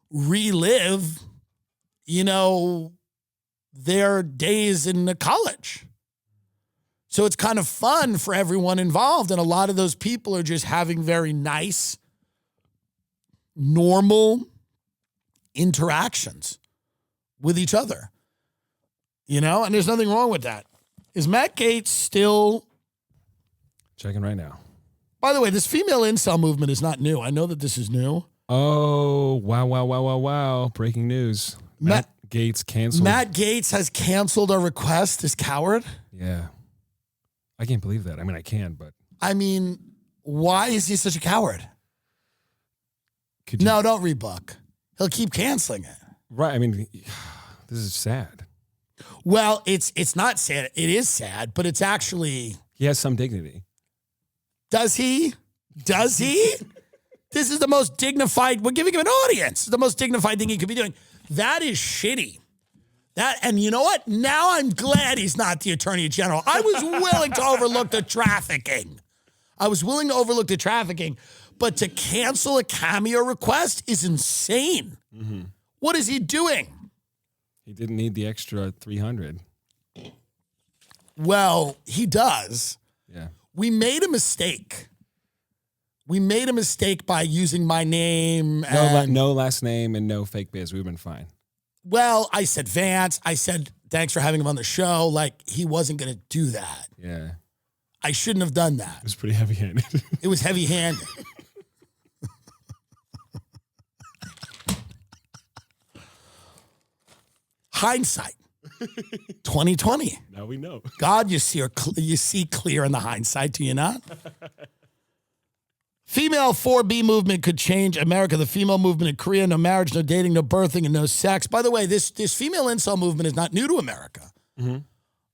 S1: relive, their days in the college. So it's kind of fun for everyone involved, and a lot of those people are just having very nice, normal interactions with each other, and there's nothing wrong with that. Is Matt Gaetz still...
S2: Checking right now.
S1: By the way, this female incel movement is not new. I know that this is new.
S2: Oh, wow. Breaking news. Matt Gaetz canceled.
S1: Matt Gaetz has canceled a request, this coward.
S2: Yeah. I can't believe that. I mean, I can, but...
S1: why is he such a coward? No, don't rebook. He'll keep canceling it.
S2: Right. This is sad.
S1: Well, it's not sad. It is sad, but it's actually...
S2: He has some dignity.
S1: Does he? This is the most dignified... We're giving him an audience. The most dignified thing he could be doing. That is shitty. And you know what? Now I'm glad he's not the Attorney General. I was willing to overlook the trafficking. But to cancel a cameo request is insane. Mm-hmm. What is he doing?
S2: He didn't need the extra 300.
S1: Well, he does.
S2: Yeah.
S1: We made a mistake. By using my name.
S2: No last name and no fake biz. We've been fine.
S1: Well, I said Vance. I said, thanks for having him on the show. He wasn't going to do that.
S2: Yeah.
S1: I shouldn't have done that.
S2: It was pretty heavy-handed.
S1: It was heavy-handed. Hindsight. 2020.
S2: Now we know.
S1: God, you see clear in the hindsight, do you not? Female 4B movement could change America. The female movement in Korea, no marriage, no dating, no birthing, and no sex. By the way, this female incel movement is not new to America. Mm-hmm.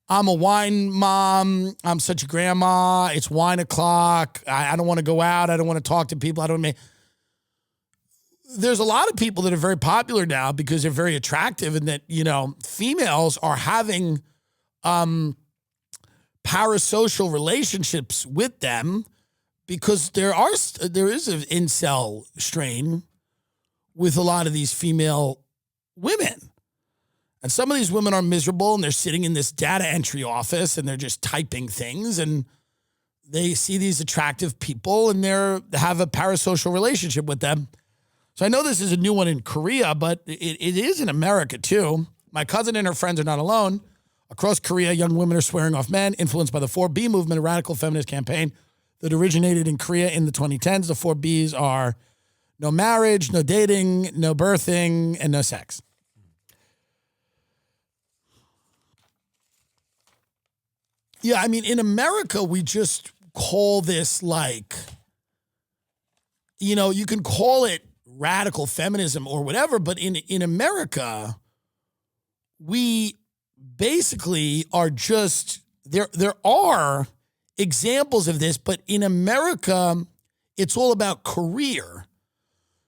S1: I'm a wine mom. I'm such a grandma. It's wine o'clock. I don't want to go out. I don't want to talk to people. There's a lot of people that are very popular now because they're very attractive, and that, females are having parasocial relationships with them because there is an incel strain with a lot of these female women. And some of these women are miserable and they're sitting in this data entry office and they're just typing things and they see these attractive people and they have a parasocial relationship with them. So I know this is a new one in Korea, but it is in America too. My cousin and her friends are not alone. Across Korea, young women are swearing off men, influenced by the 4B movement, a radical feminist campaign that originated in Korea in the 2010s. The 4Bs are no marriage, no dating, no birthing, and no sex. Yeah, I mean, in America, we just call this like, you can call it radical feminism or whatever, but in America, we basically are just, there are examples of this, but in America, it's all about career.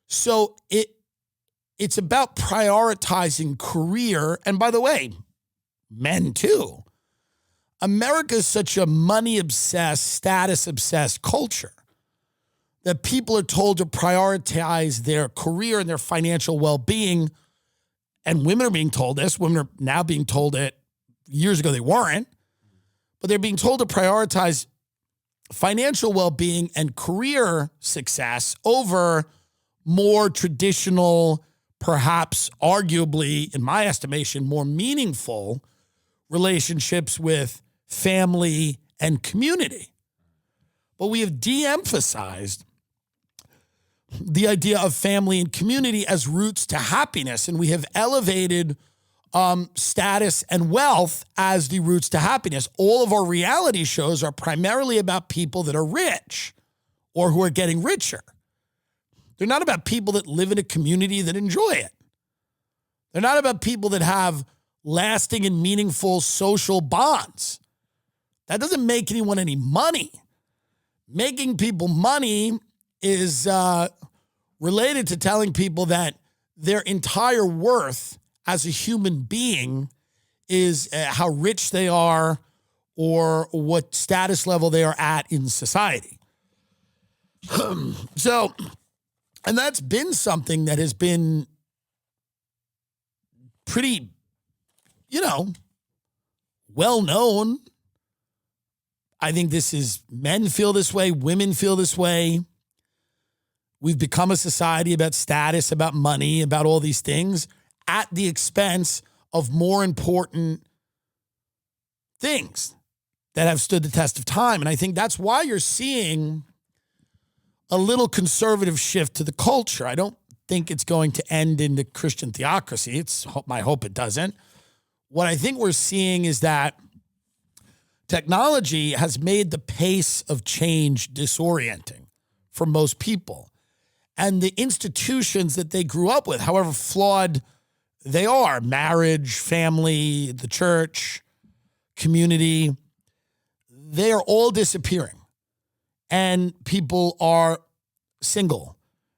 S1: So it's about prioritizing career. And by the way, men too. America is such a money-obsessed, status-obsessed culture that people are told to prioritize their career and their financial well-being. And women are being told this. Women are now being told it. Years ago, they weren't. But they're being told to prioritize financial well-being and career success over more traditional, perhaps arguably, in my estimation, more meaningful relationships with family and community. But we have de-emphasized the idea of family and community as roots to happiness, and we have elevated status and wealth as the roots to happiness. All of our reality shows are primarily about people that are rich or who are getting richer. They're not about people that live in a community that enjoy it. They're not about people that have lasting and meaningful social bonds. That doesn't make anyone any money. Making people money is related to telling people that their entire worth as a human being is how rich they are or what status level they are at in society. So, and that's been something that has been pretty, well known. I think men feel this way, women feel this way. We've become a society about status, about money, about all these things at the expense of more important things that have stood the test of time. And I think that's why you're seeing a little conservative shift to the culture. I don't think it's going to end into Christian theocracy. It's my hope it doesn't. What I think we're seeing is that technology has made the pace of change disorienting for most people. And the institutions that they grew up with, however flawed they are, marriage, family, the church, community, they are all disappearing. And people are single,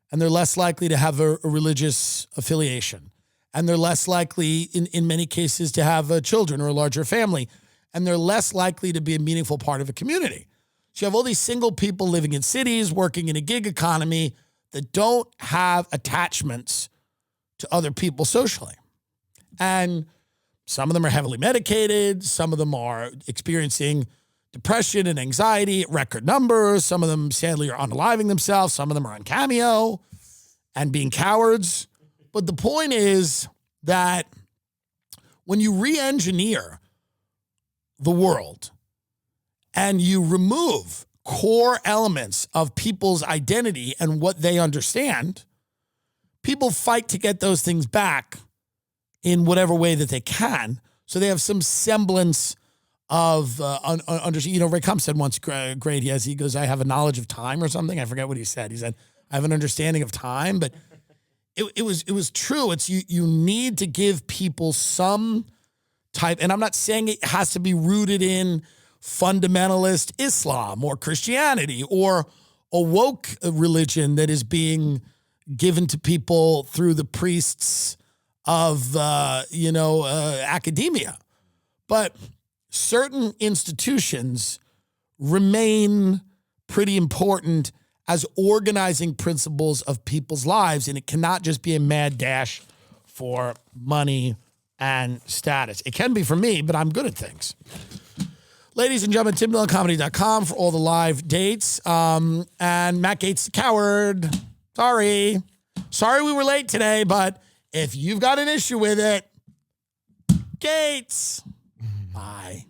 S1: and they're less likely to have a religious affiliation. And they're less likely, in many cases, to have children or a larger family. And they're less likely to be a meaningful part of a community. So you have all these single people living in cities, working in a gig economy that don't have attachments to other people socially. And some of them are heavily medicated. Some of them are experiencing depression and anxiety at record numbers. Some of them, sadly, are unaliving themselves. Some of them are on Cameo and being cowards. But the point is that when you re-engineer the world and you remove core elements of people's identity and what they understand, people fight to get those things back in whatever way that they can. So they have some semblance of, Ray Kump said once, great, he goes, I have a knowledge of time or something. I forget what he said. He said, I have an understanding of time, but it was true. It's you need to give people some type, and I'm not saying it has to be rooted in fundamentalist Islam or Christianity or a woke religion that is being given to people through the priests of, academia. But certain institutions remain pretty important as organizing principles of people's lives, and it cannot just be a mad dash for money and status. It can be for me, but I'm good at things. Ladies and gentlemen, TimDillonComedy.com for all the live dates. And Matt Gaetz, the coward. Sorry we were late today, but if you've got an issue with it, Gaetz. Bye.